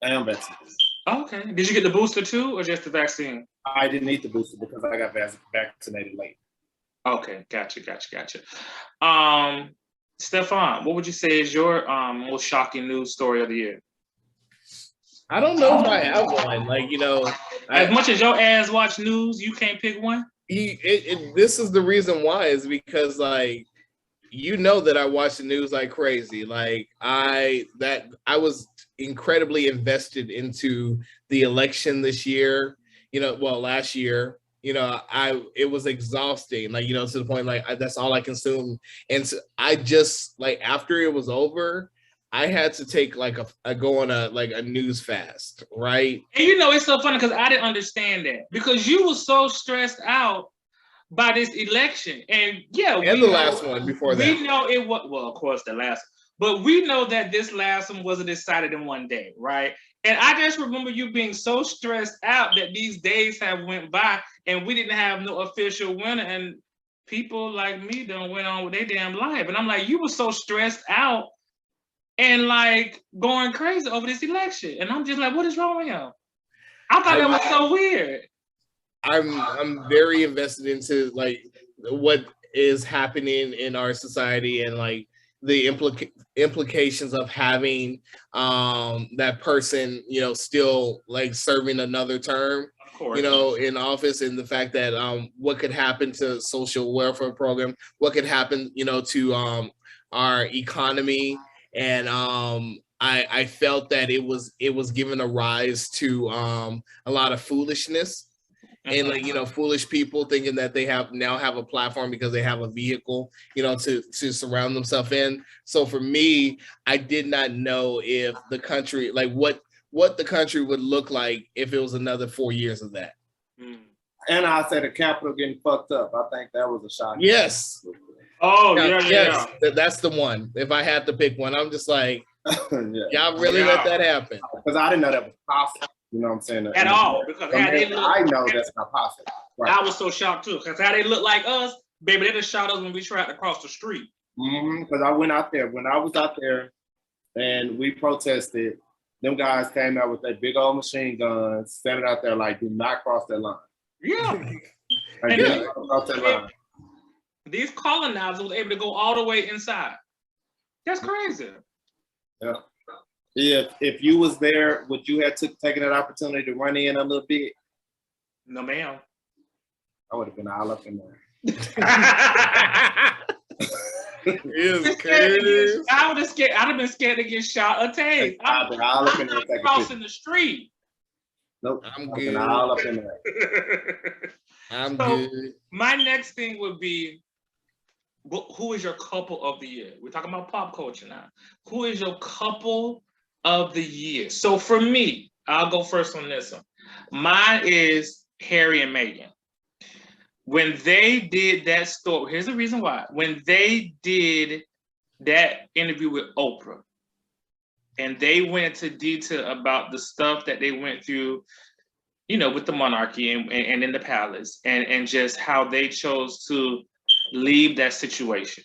I am vaccinated.
Okay. Did you get the booster too, or just the vaccine?
I didn't need the booster because I got vaccinated late.
Okay, gotcha. Stephone, what would you say is your most shocking news story of the year?
I don't know if I have one. Like,
as much as your ass watch news, you can't pick one?
This is the reason why, is because, like, that I watch the news like crazy. Like, I was incredibly invested into the election this year, last year. It was exhausting, like, to the point, like, that's all I consumed. And so I just, like, after it was over, I had to take go on a news fast, right?
And it's so funny because I didn't understand that, because you were so stressed out by this election. And
and the last one before that.
We know it was, well, of course, the last, but we know that this last one wasn't decided in one day, right? And I just remember you being so stressed out that these days have went by and we didn't have no official winner, and people like me done went on with their damn life. And I'm like, you were so stressed out and like going crazy over this election. And I'm just like, what is wrong with him? I thought that was so weird.
I'm very invested into like what is happening in our society and like the implications of having that person, still like serving another term, in office, and the fact that what could happen to social welfare program, what could happen, to our economy. And I felt that it was giving a rise to a lot of foolishness. And like, foolish people thinking that they now have a platform because they have a vehicle, to surround themselves in. So for me, I did not know if the country, like what the country would look like if it was another 4 years of that.
And I said the Capitol getting fucked up. I think that was a shock.
Yes.
Oh, yeah.
That's the one. If I had to pick one, I'm just like, y'all really let that happen?
Because I didn't know that was possible. You know what I'm saying?
At all. Because
I know that's not possible. Right.
I was so shocked too. Because how they look like us, baby, they just shot us when we tried to cross the street.
Because I went out there. When I was out there and we protested. Them guys came out with their big old machine guns, standing out there like, do not cross that line.
Yeah.
Like,
And
do not cross that line.
These colonizers were able to go all the way inside. That's crazy.
Yeah. If you was there, would you have taken that opportunity to run in a little bit?
No, ma'am.
I would have been all up in there.
I would have scared. I'd have been scared to get shot or tased. I'm not crossing the street.
Nope.
I'm good.
All up in there.
I'm good.
My next thing would be, who is your couple of the year? We're talking about pop culture now. Who is your couple of the year? So for me, I'll go first on this one. Mine is Harry and Meghan. When they did that story, here's the reason why. When they did that interview with Oprah, and they went into detail about the stuff that they went through, with the monarchy and in the palace, and just how they chose to leave that situation.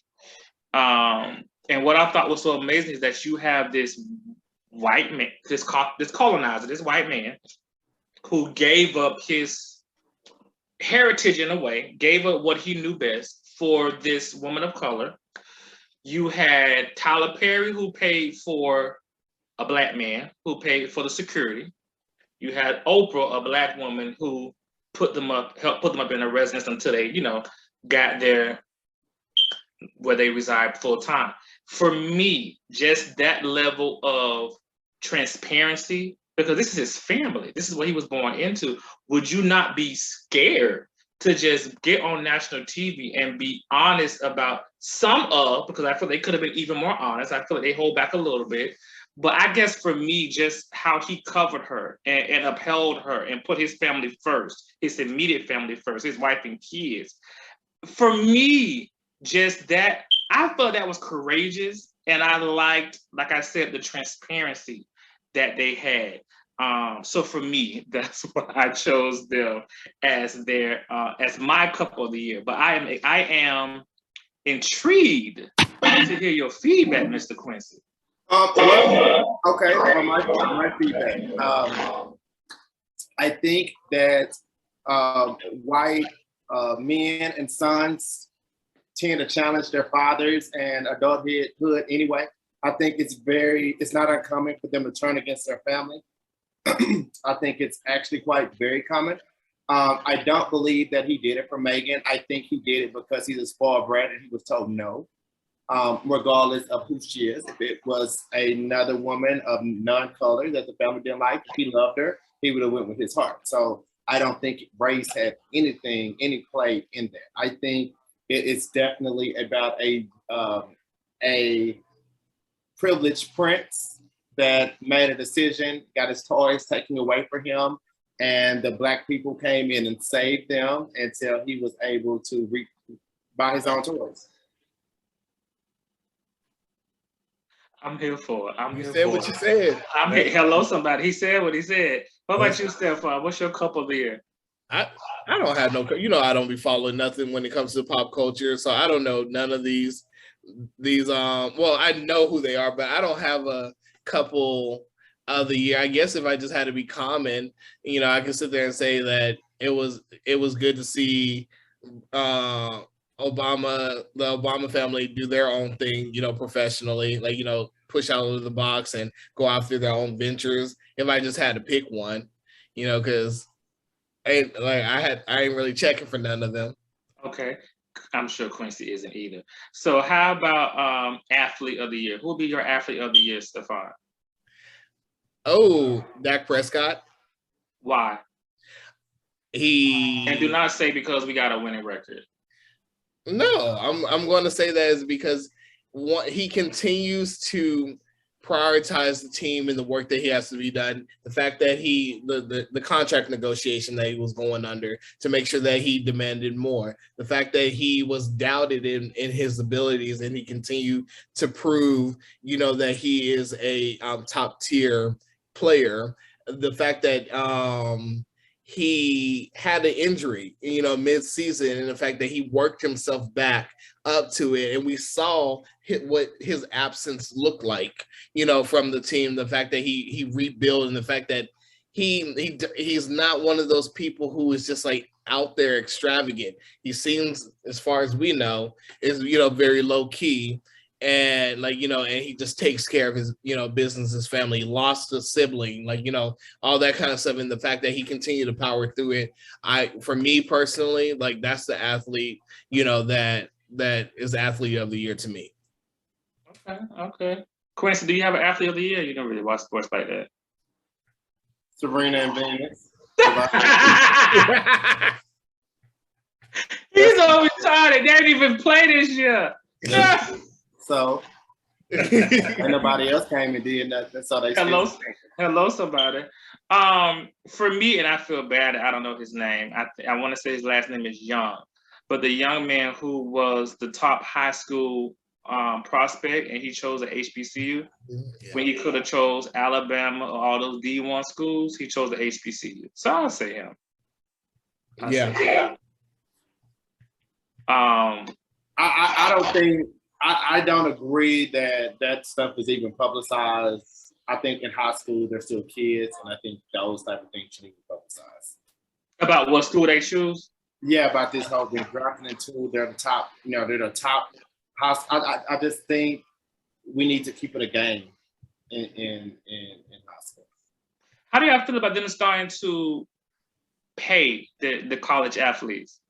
And what I thought was so amazing is that you have this white man, this colonizer, this white man, who gave up his heritage in a way, gave up what he knew best for this woman of color. You had Tyler Perry, who paid for a Black man, who paid for the security. You had Oprah, a Black woman, who helped put them up in a residence until they, got there where they reside full time. For me, just that level of transparency, because this is his family, this is what he was born into. Would you not be scared to just get on national TV and be honest about because I feel they could have been even more honest. I feel like they hold back a little bit. But I guess for me, just how he covered her and upheld her and put his family first, his immediate family first, his wife and kids. For me, just that, I felt that was courageous. And I liked, like I said, the transparency that they had. So for me, that's why I chose them as as my couple of the year. But I am intrigued to hear your feedback, Mr. Quincy.
Okay, on my feedback. I think that white men and sons tend to challenge their fathers and adulthood anyway. I think it's not uncommon for them to turn against their family. I think it's actually very common. I don't believe that he did it for Meghan. I think he did it because he's a spoiled brat and he was told no, regardless of who she is. If it was another woman of non-color that the family didn't like, if he loved her, he would have went with his heart. So I don't think race had any play in that. I think it's definitely about a privileged prince that made a decision, got his toys taken away from him, and the Black people came in and saved them until he was able to buy his own toys.
I'm here for it.
You said what you said.
Hello, somebody. He said what he said. What about you, Stephone? What's your couple of the year?
I don't have no, I don't be following nothing when it comes to pop culture, so I don't know none of these well, I know who they are, but I don't have a couple of the year. I guess if I just had to be common, I can sit there and say that it was good to see the Obama family do their own thing, professionally, like, push out of the box and go after their own ventures. If I just had to pick one, because I ain't really checking for none of them.
Okay. I'm sure Quincy isn't either. So how about athlete of the year? Who will be your athlete of the year, Stephone?
Oh, Dak Prescott.
Why? And do not say because we got a winning record.
No, I'm going to say that is because he continues to prioritize the team and the work that he has to be done. The fact that the contract negotiation that he was going under to make sure that he demanded more. The fact that he was doubted in his abilities and he continued to prove, that he is a top tier player. The fact that he had an injury, mid-season, and the fact that he worked himself back up to it, and we saw what his absence looked like, from the team. The fact that he rebuilt, and the fact that he's not one of those people who is just like out there extravagant. He seems, as far as we know, is very low key. And and he just takes care of his, business, his family. He lost a sibling, all that kind of stuff. And the fact that he continued to power through it, for me personally, that's the athlete, that is athlete of the year to me.
Okay. Quincy, do you have an athlete of the year? You don't really watch sports like that.
Serena and Venus.
He's always retarded. They didn't even play this year.
So, and nobody else came and did nothing. So they
hello, somebody. For me, and I feel bad, I don't know his name. I want to say his last name is Young, but the young man who was the top high school prospect, and he chose a HBCU when he could have chose Alabama or all those D1 schools. He chose the HBCU, so I'll say him.
I don't think. I don't agree that stuff is even publicized. I think in high school they're still kids, and I think those type of things shouldn't be publicized.
About what school they choose?
Yeah, about this whole thing, drafting into they're the top. They're the top. I just think we need to keep it a game in high school.
How do y'all feel about them starting to pay the college athletes?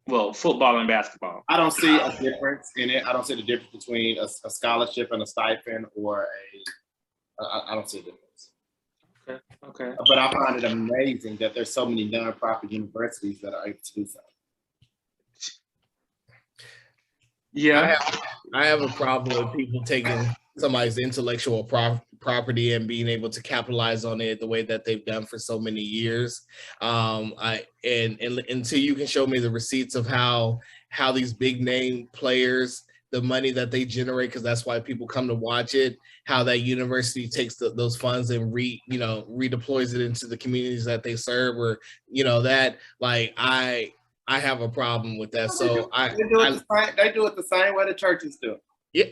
Well, football and basketball.
I don't see a difference in it. I don't see the difference between a scholarship and a stipend, or I don't see a difference.
Okay.
But I find it amazing that there's so many nonprofit universities that are able to do so.
Yeah.
I have a problem with people taking somebody's intellectual property and being able to capitalize on it the way that they've done for so many years. And until you can show me the receipts of how these big name players, the money that they generate, because that's why people come to watch it, how that university takes those funds and redeploys it into the communities that they serve, or I have a problem with that. So
they do it the same way the churches do.
Yeah.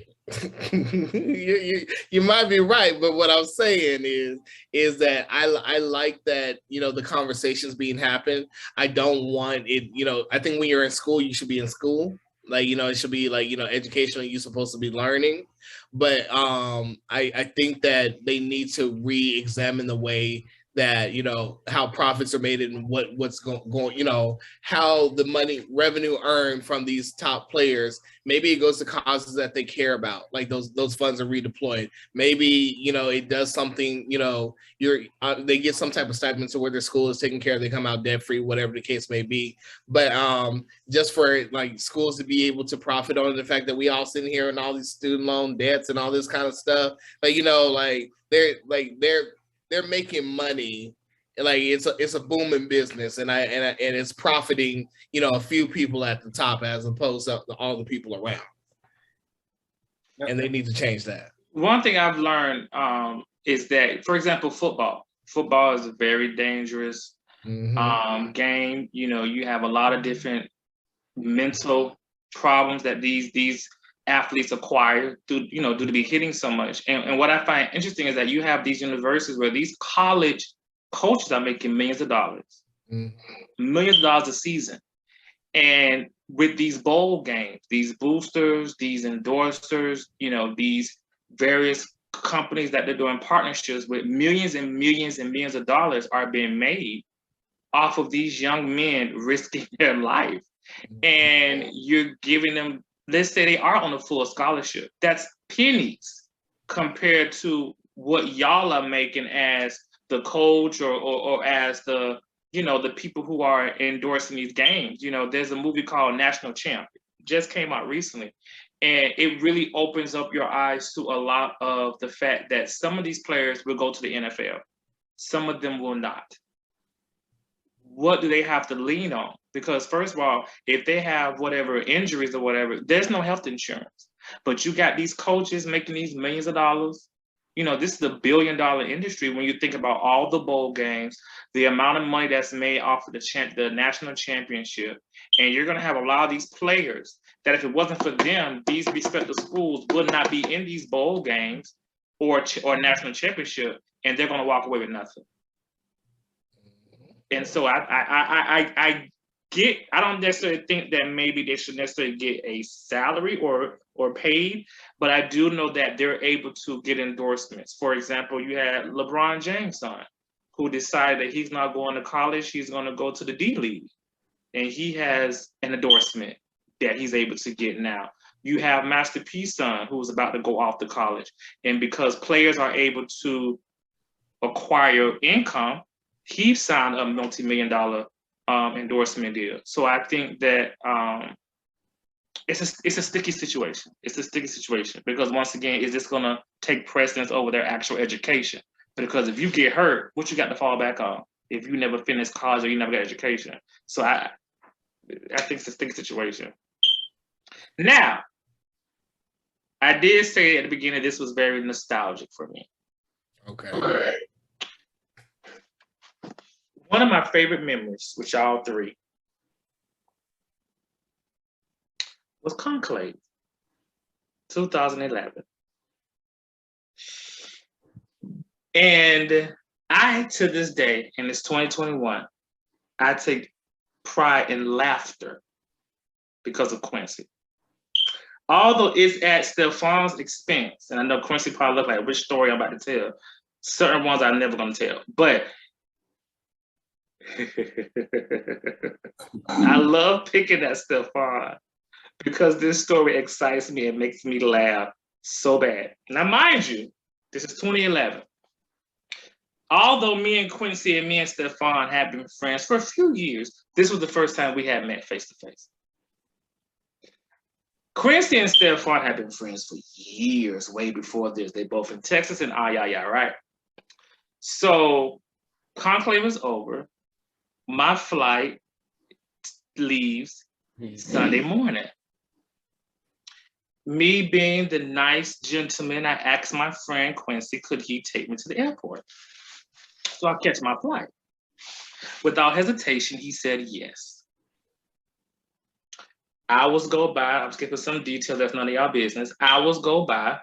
you might be right, but what I'm saying is that I like that the conversations being happened. I don't want it. I think when you're in school, you should be in school. It should be educational. You're supposed to be learning, but I think that they need to re-examine the way that how profits are made and what's going how the revenue earned from these top players, maybe it goes to causes that they care about, like those funds are redeployed. Maybe it does something, they get some type of stipend to where their school is taken care of, they come out debt free, whatever the case may be. But just for schools to be able to profit on the fact that we all sitting here and all these student loan debts and all this kind of stuff, they're making money, it's a booming business, and it's profiting a few people at the top as opposed to all the people around. And they need to change that.
One thing I've learned is that, for example, football is a very dangerous game. You have a lot of different mental problems that these athletes acquire due to be hitting so much. And what I find interesting is that you have these universities where these college coaches are making millions of dollars a season. And with these bowl games, these boosters, these endorsers, these various companies that they're doing partnerships with, millions and millions and millions of dollars are being made off of these young men risking their life. And you're giving them, let's say they are on a full scholarship, that's pennies compared to what y'all are making as the coach or as the people who are endorsing these games. There's a movie called National Champ, just came out recently, and it really opens up your eyes to a lot of the fact that some of these players will go to the NFL, some of them will not. What do they have to lean on? Because first of all, if they have whatever injuries or whatever, there's no health insurance. But you got these coaches making these millions of dollars, You know, this is a billion-dollar industry when you think about all the bowl games, the amount of money that's made off of the national championship, and you're going to have a lot of these players that if it wasn't for them, these respective schools would not be in these bowl games or national championship, and they're going to walk away with nothing. And so I don't necessarily think that maybe they should necessarily get a salary or paid, but I do know that they're able to get endorsements. For example, you had LeBron James' son, who decided that he's not going to college, he's going to go to the D League. And he has an endorsement that he's able to get now. You have Master P's son, who's about to go off to college. And because players are able to acquire income, he signed a multi-million-dollar endorsement deal. So I think that it's a sticky situation. It's a sticky situation because once again, is this going to take precedence over their actual education? Because if you get hurt, what you got to fall back on? If you never finished college or you never got education. So I think it's a sticky situation. Now, I did say at the beginning this was very nostalgic for me.
Okay.
One of my favorite memories with y'all three was Conclave, 2011. And I, to this day, and it's 2021, I take pride in laughter because of Quincy. Although it's at Stephone's expense, and I know Quincy probably looked like which story I'm about to tell. Certain ones I'm never going to tell, but I love picking at Stephone because this story excites me and makes me laugh so bad. Now, mind you, this is 2011. Although me and Quincy and me and Stephone have been friends for a few years, this was the first time we had met face to face. Quincy and Stephone have been friends for years, way before this. They both in Texas and right? So Conclave is over. My flight leaves Sunday morning. Me being the nice gentleman, I asked my friend Quincy, could he take me to the airport? So I catch my flight. Without hesitation, he said yes. Hours go by. I'm skipping some details. That's none of y'all business. Hours go by.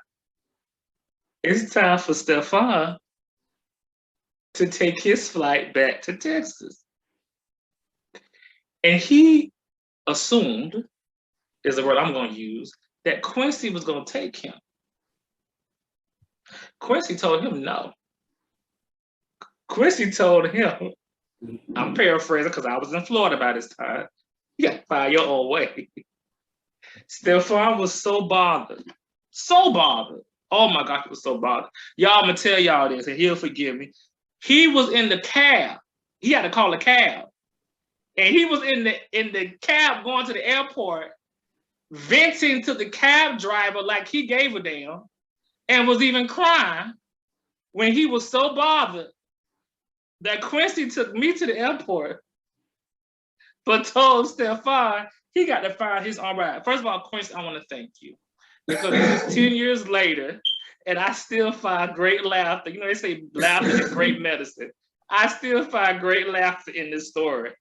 It's time for Stephone to take his flight back to Texas. And he assumed, is the word I'm going to use, that Quincy was going to take him. Quincy told him no. Quincy told him, I'm paraphrasing because I was in Florida by this time, you got to find your own way. Stephone was so bothered. So bothered. Oh my God, he was so bothered. Y'all, I'm going to tell y'all this, and he'll forgive me. He was in the cab. He had to call a cab. And he was in the cab going to the airport, venting to the cab driver like he gave a damn, and was even crying when he was so bothered that Quincy took me to the airport, but told Stephone he got to find his own ride. First of all, Quincy, I want to thank you because this is 10 years later, and I still find great laughter. You know, they say laughter is great medicine. I still find great laughter in this story.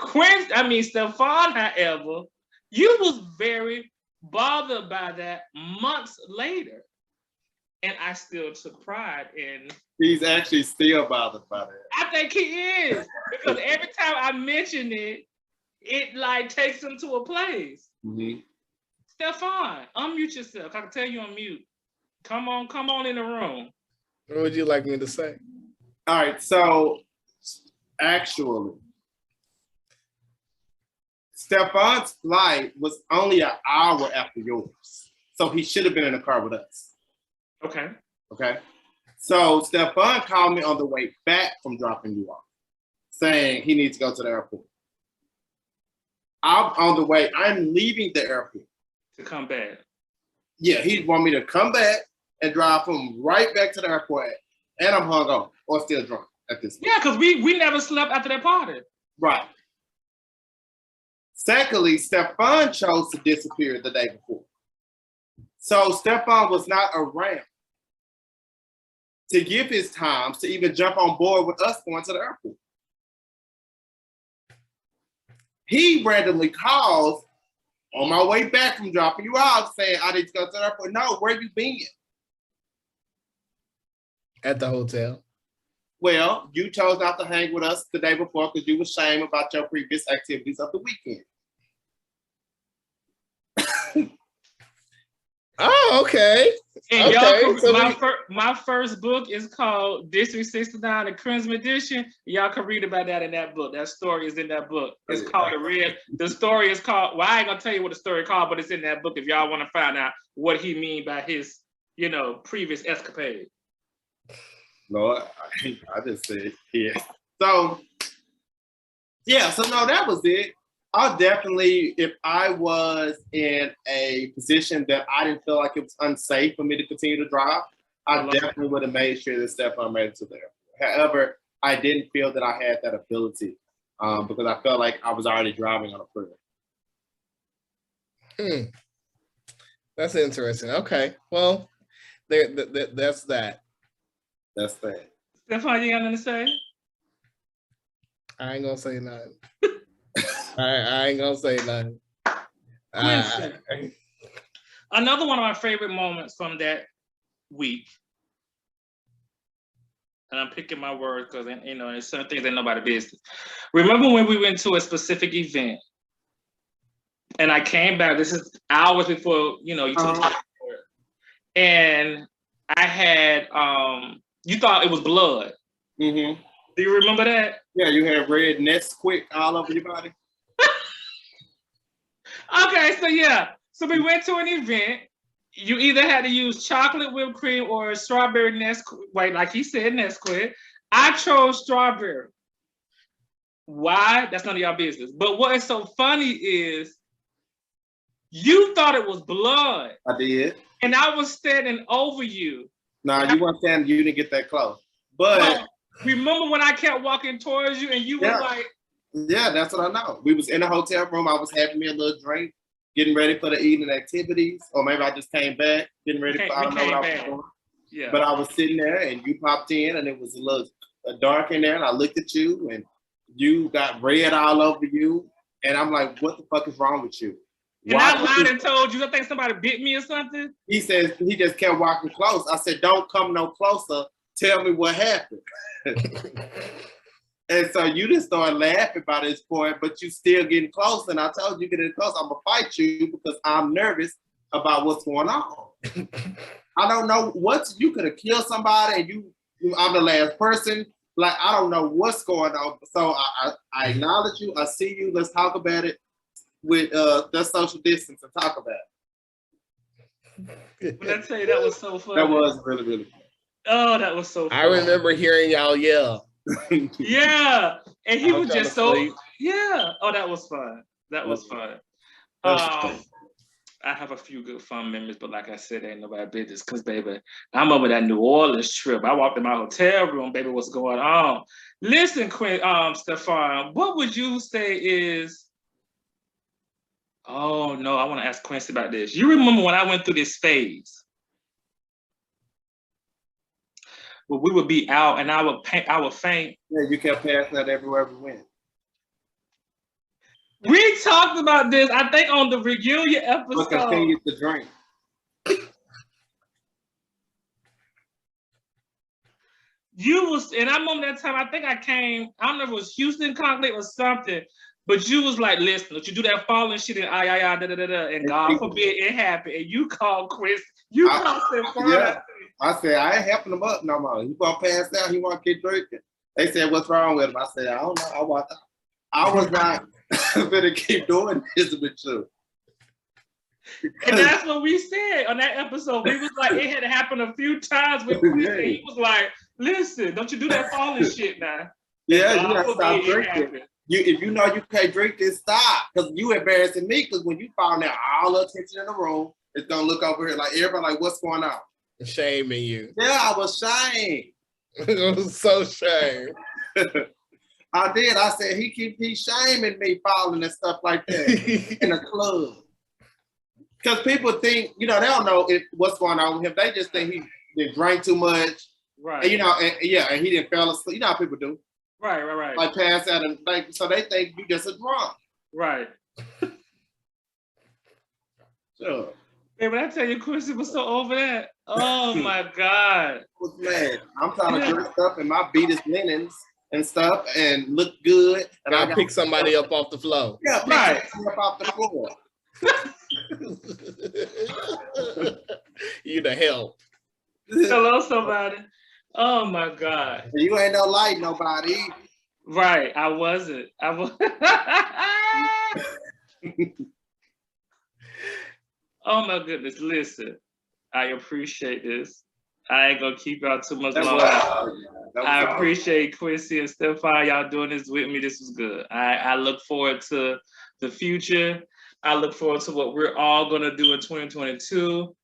Stephone, however, you was very bothered by that months later. And I still took pride in.
He's actually still bothered by that.
I think he is. Because every time I mention it, it like takes him to a place.
Mm-hmm.
Stephone, unmute yourself. I can tell you on mute. Come on in the room.
What would you like me to say?
All right, so actually, Stephone's flight was only an hour after yours. So he should have been in the car with us.
Okay.
So Stephone called me on the way back from dropping you off, saying he needs to go to the airport. I'm leaving the airport.
To come back.
Yeah, he want me to come back and drive him right back to the airport. And I'm hungover or still drunk at this point.
Yeah, because we never slept after that party.
Right. Secondly, Stephone chose to disappear the day before. So Stephone was not around. to give his time to even jump on board with us going to the airport. He randomly calls on my way back from dropping you off saying, I need to go to the airport. No, where you been?
At the hotel.
Well, you chose not to hang with us the day before because you were ashamed about your previous activities of the weekend.
Oh, okay.
And
okay.
y'all,
So
my first book is called District 69, the Crimson Edition. Y'all can read about that in that book. That story is in that book. It's called The story is called, well, I ain't gonna tell you what the story is called, but it's in that book if y'all want to find out what he mean by his, previous escapade.
No, I just said, yeah. So no, that was it. I'll definitely, if I was in a position that I didn't feel like it was unsafe for me to continue to drive, I definitely would have made sure that Stephone made it to there. However, I didn't feel that I had that ability because I felt like I was already driving on a freeway.
That's interesting. Okay, well, that's that.
That's that.
Stephone, you got nothing to say?
I ain't gonna say nothing. I ain't gonna say nothing.
Another one of my favorite moments from that week, and I'm picking my words because there's some things that nobody business. Remember when we went to a specific event, and I came back. This is hours before you took the time for it, and I had you thought it was blood.
Mm-hmm.
Do you remember that?
Yeah, you had red Nesquik all over your body.
Okay, so we went to an event. You either had to use chocolate whipped cream or strawberry Nesquik. Wait, like he said, Nesquik. I chose strawberry. Why? That's none of y'all business. But what is so funny is you thought it was blood.
I did.
And I was standing over you.
Nah, you weren't standing. You didn't get that close. But
remember when I kept walking towards you and you were like,
yeah, that's what I know. We was in the hotel room. I was having me a little drink, getting ready for the evening activities. Or maybe I just came back, getting ready for, I don't know what I was doing.
Yeah.
But I was sitting there and you popped in and it was a little dark in there. And I looked at you and you got red all over you. And I'm like, what the fuck is wrong with you?
And I lied and told you, I think somebody bit me or something.
He says, he just kept walking close. I said, don't come no closer. Tell me what happened. And so you just started laughing by this point, but you still getting close. And I told you, get in close, I'm gonna fight you because I'm nervous about what's going on. I don't know you could have killed somebody and I'm the last person. Like, I don't know what's going on. So I acknowledge you. I see you. Let's talk about it with the social distance and talk about
it. When I tell you that was so funny.
That was really, really fun.
Oh, that was so funny.
I remember hearing y'all yell.
Yeah, and he was just so yeah. Oh, that was fun. That was fun. I have a few good fun memories, but like I said, ain't nobody business. Cause baby, I remember that New Orleans trip. I walked in my hotel room, baby. What's going on? Listen, Stephone, what would you say is? Oh no, I want to ask Quincy about this. You remember when I went through this phase? But we would be out and I would faint.
Yeah, you kept passing out everywhere we went.
We talked about this, I think, on the reunion episode.
But continue to drink.
You was, and I remember that time, I think I came, I don't know if it was Houston Conclave or something, but you was like, listen, don't you do that falling shit and and God forbid it happened. And you called Chris, called Stephone.
Yeah. I said, I ain't helping him up no more. He gonna pass out. He want to keep drinking. They said, what's wrong with him? I said, I don't know. I was not gonna keep doing this with you.
And that's what we said on that episode. We was like, it had happened a few times with Chris. And he was like, listen, don't you do that falling shit now.
Yeah, you gotta stop drinking. If you know you can't drink, then stop. Because you embarrassing me. Because when you found out all the attention in the room, it's gonna look over here like everybody like, what's going on?
Shaming you.
Yeah, I was shamed.
I was so shamed.
I did. I said he's shaming me falling and stuff like that in a club. Because people think, they don't know what's going on with him. They just think he drank too much
Right.
And, and he didn't fall asleep. You know how people do.
Right.
Like pass out and like, so they think you just a drunk.
Right.
Sure.
Hey, when I tell you, Quincy was so over that. Oh my God.
I was mad. I'm trying to dress up in my beatest linens and stuff and look good. And
I pick somebody up off the floor.
Yeah, pick somebody up off the floor.
You the help.
Hello, somebody. Oh my God.
You ain't no light, nobody.
Right. I wasn't. Oh my goodness. Listen, I appreciate this. I ain't gonna keep y'all too much longer. I appreciate Quincy and Stephone. Y'all doing this with me. This was good. I look forward to the future. I look forward to what we're all gonna do in 2022.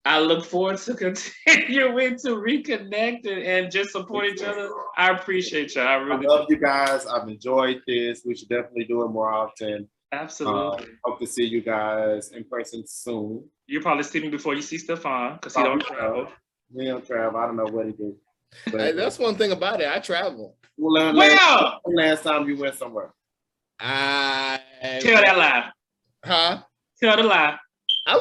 I look forward to continuing to reconnect and just support each other. I appreciate y'all. I
love you guys. I've enjoyed this. We should definitely do it more often.
Absolutely.
Hope to see you guys in person soon.
You'll probably see me before you see Stephone because he don't travel.
He don't travel. I don't know what he do. But
Hey, that's one thing about it. I travel.
Well, last time you went somewhere?
Tell that lie.
Huh?
Tell the lie.
I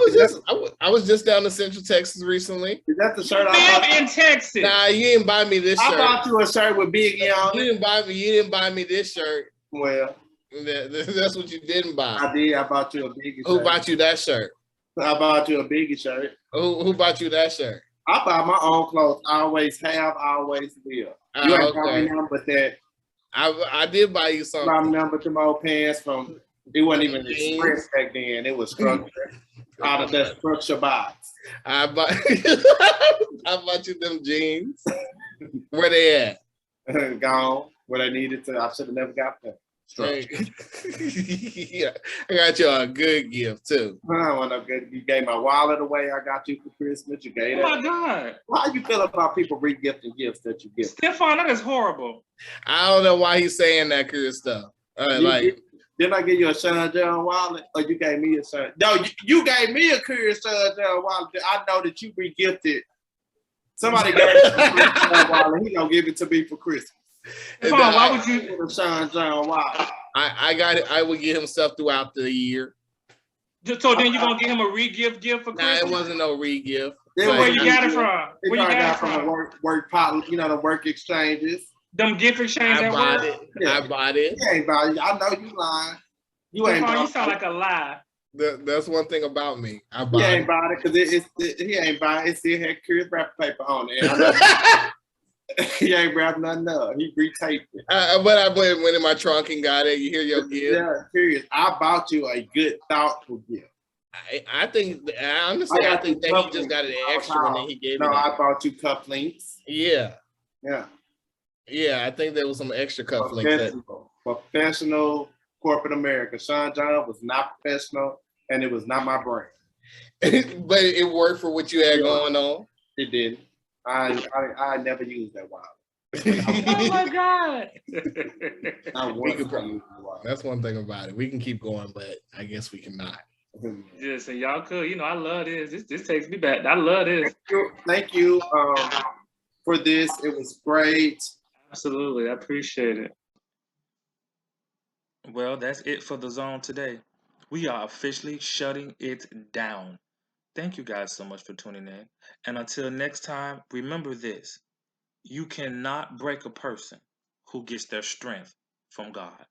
was just down to Central Texas recently.
Is that the shirt I
bought in Texas?
Nah, you didn't buy me this shirt.
I bought you a shirt with Biggie on it.
You didn't buy me this shirt.
Well,
that's what you didn't buy.
I did. I bought you a Biggie shirt.
Who bought you that shirt?
I bought you a Biggie shirt.
Who bought you that shirt?
I buy my own clothes. I always have, I always will. You ain't bought me none but that.
I did buy you something.
I remember them old pants from, it wasn't even Express back then. It was structured out of that structure box.
I bought you them jeans. Where they at?
Gone. Where they needed to. I should have never got them.
Yeah, I got you a good gift too.
You gave my wallet away. I got you for Christmas. You gave it.
Oh my God!
How you feel about people re-gifting gifts that you give?
Stephone, that is horrible.
I don't know why he's saying that kind of stuff.
Didn't I give you a Sean John wallet, or you gave me a Sean? No, you gave me a Curious Sean John wallet. I know that you re-gifted. Somebody gave me a Sean wallet. He gonna give it to me for Christmas.
Why would you?
Sean John wallet.
I got it. I would give him stuff throughout the year.
So then you're gonna give him a re-gift for Christmas?
Nah, it wasn't no re-gift.
Where you got it from? Where you got it from?
Work pot, the work exchanges.
Them gift exchanges.
I bought it. Yeah. I bought it.
You ain't bought it. I know you lying. You ain't bought it.
You sound like a lie.
That's one thing about me. I bought
it. He ain't bought it because he ain't bought it. It still had Curious wrapper paper on it. He ain't wrapped nothing up. He retaped it.
But I went in my trunk and got it. You hear your gift?
Yeah, Curious. I bought you a good, thoughtful gift.
I think honestly, I think that he just got an extra and then he gave it.
No, I bought you cufflinks.
Yeah.
Yeah,
I think there was some extra cufflinks.
Professional corporate America. Sean John was not professional, and it was not my brand.
But it worked for what you had going on.
It did. I never used that wallet.
Oh my God!
That's one thing about it. We can keep going, but I guess we cannot.
Yes, and y'all could. I love this. This takes me back. I love this.
Thank you for this. It was great.
Absolutely, I appreciate it. Well, that's it for the zone today. We are officially shutting it down. Thank you guys so much for tuning in. And until next time, remember this. You cannot break a person who gets their strength from God.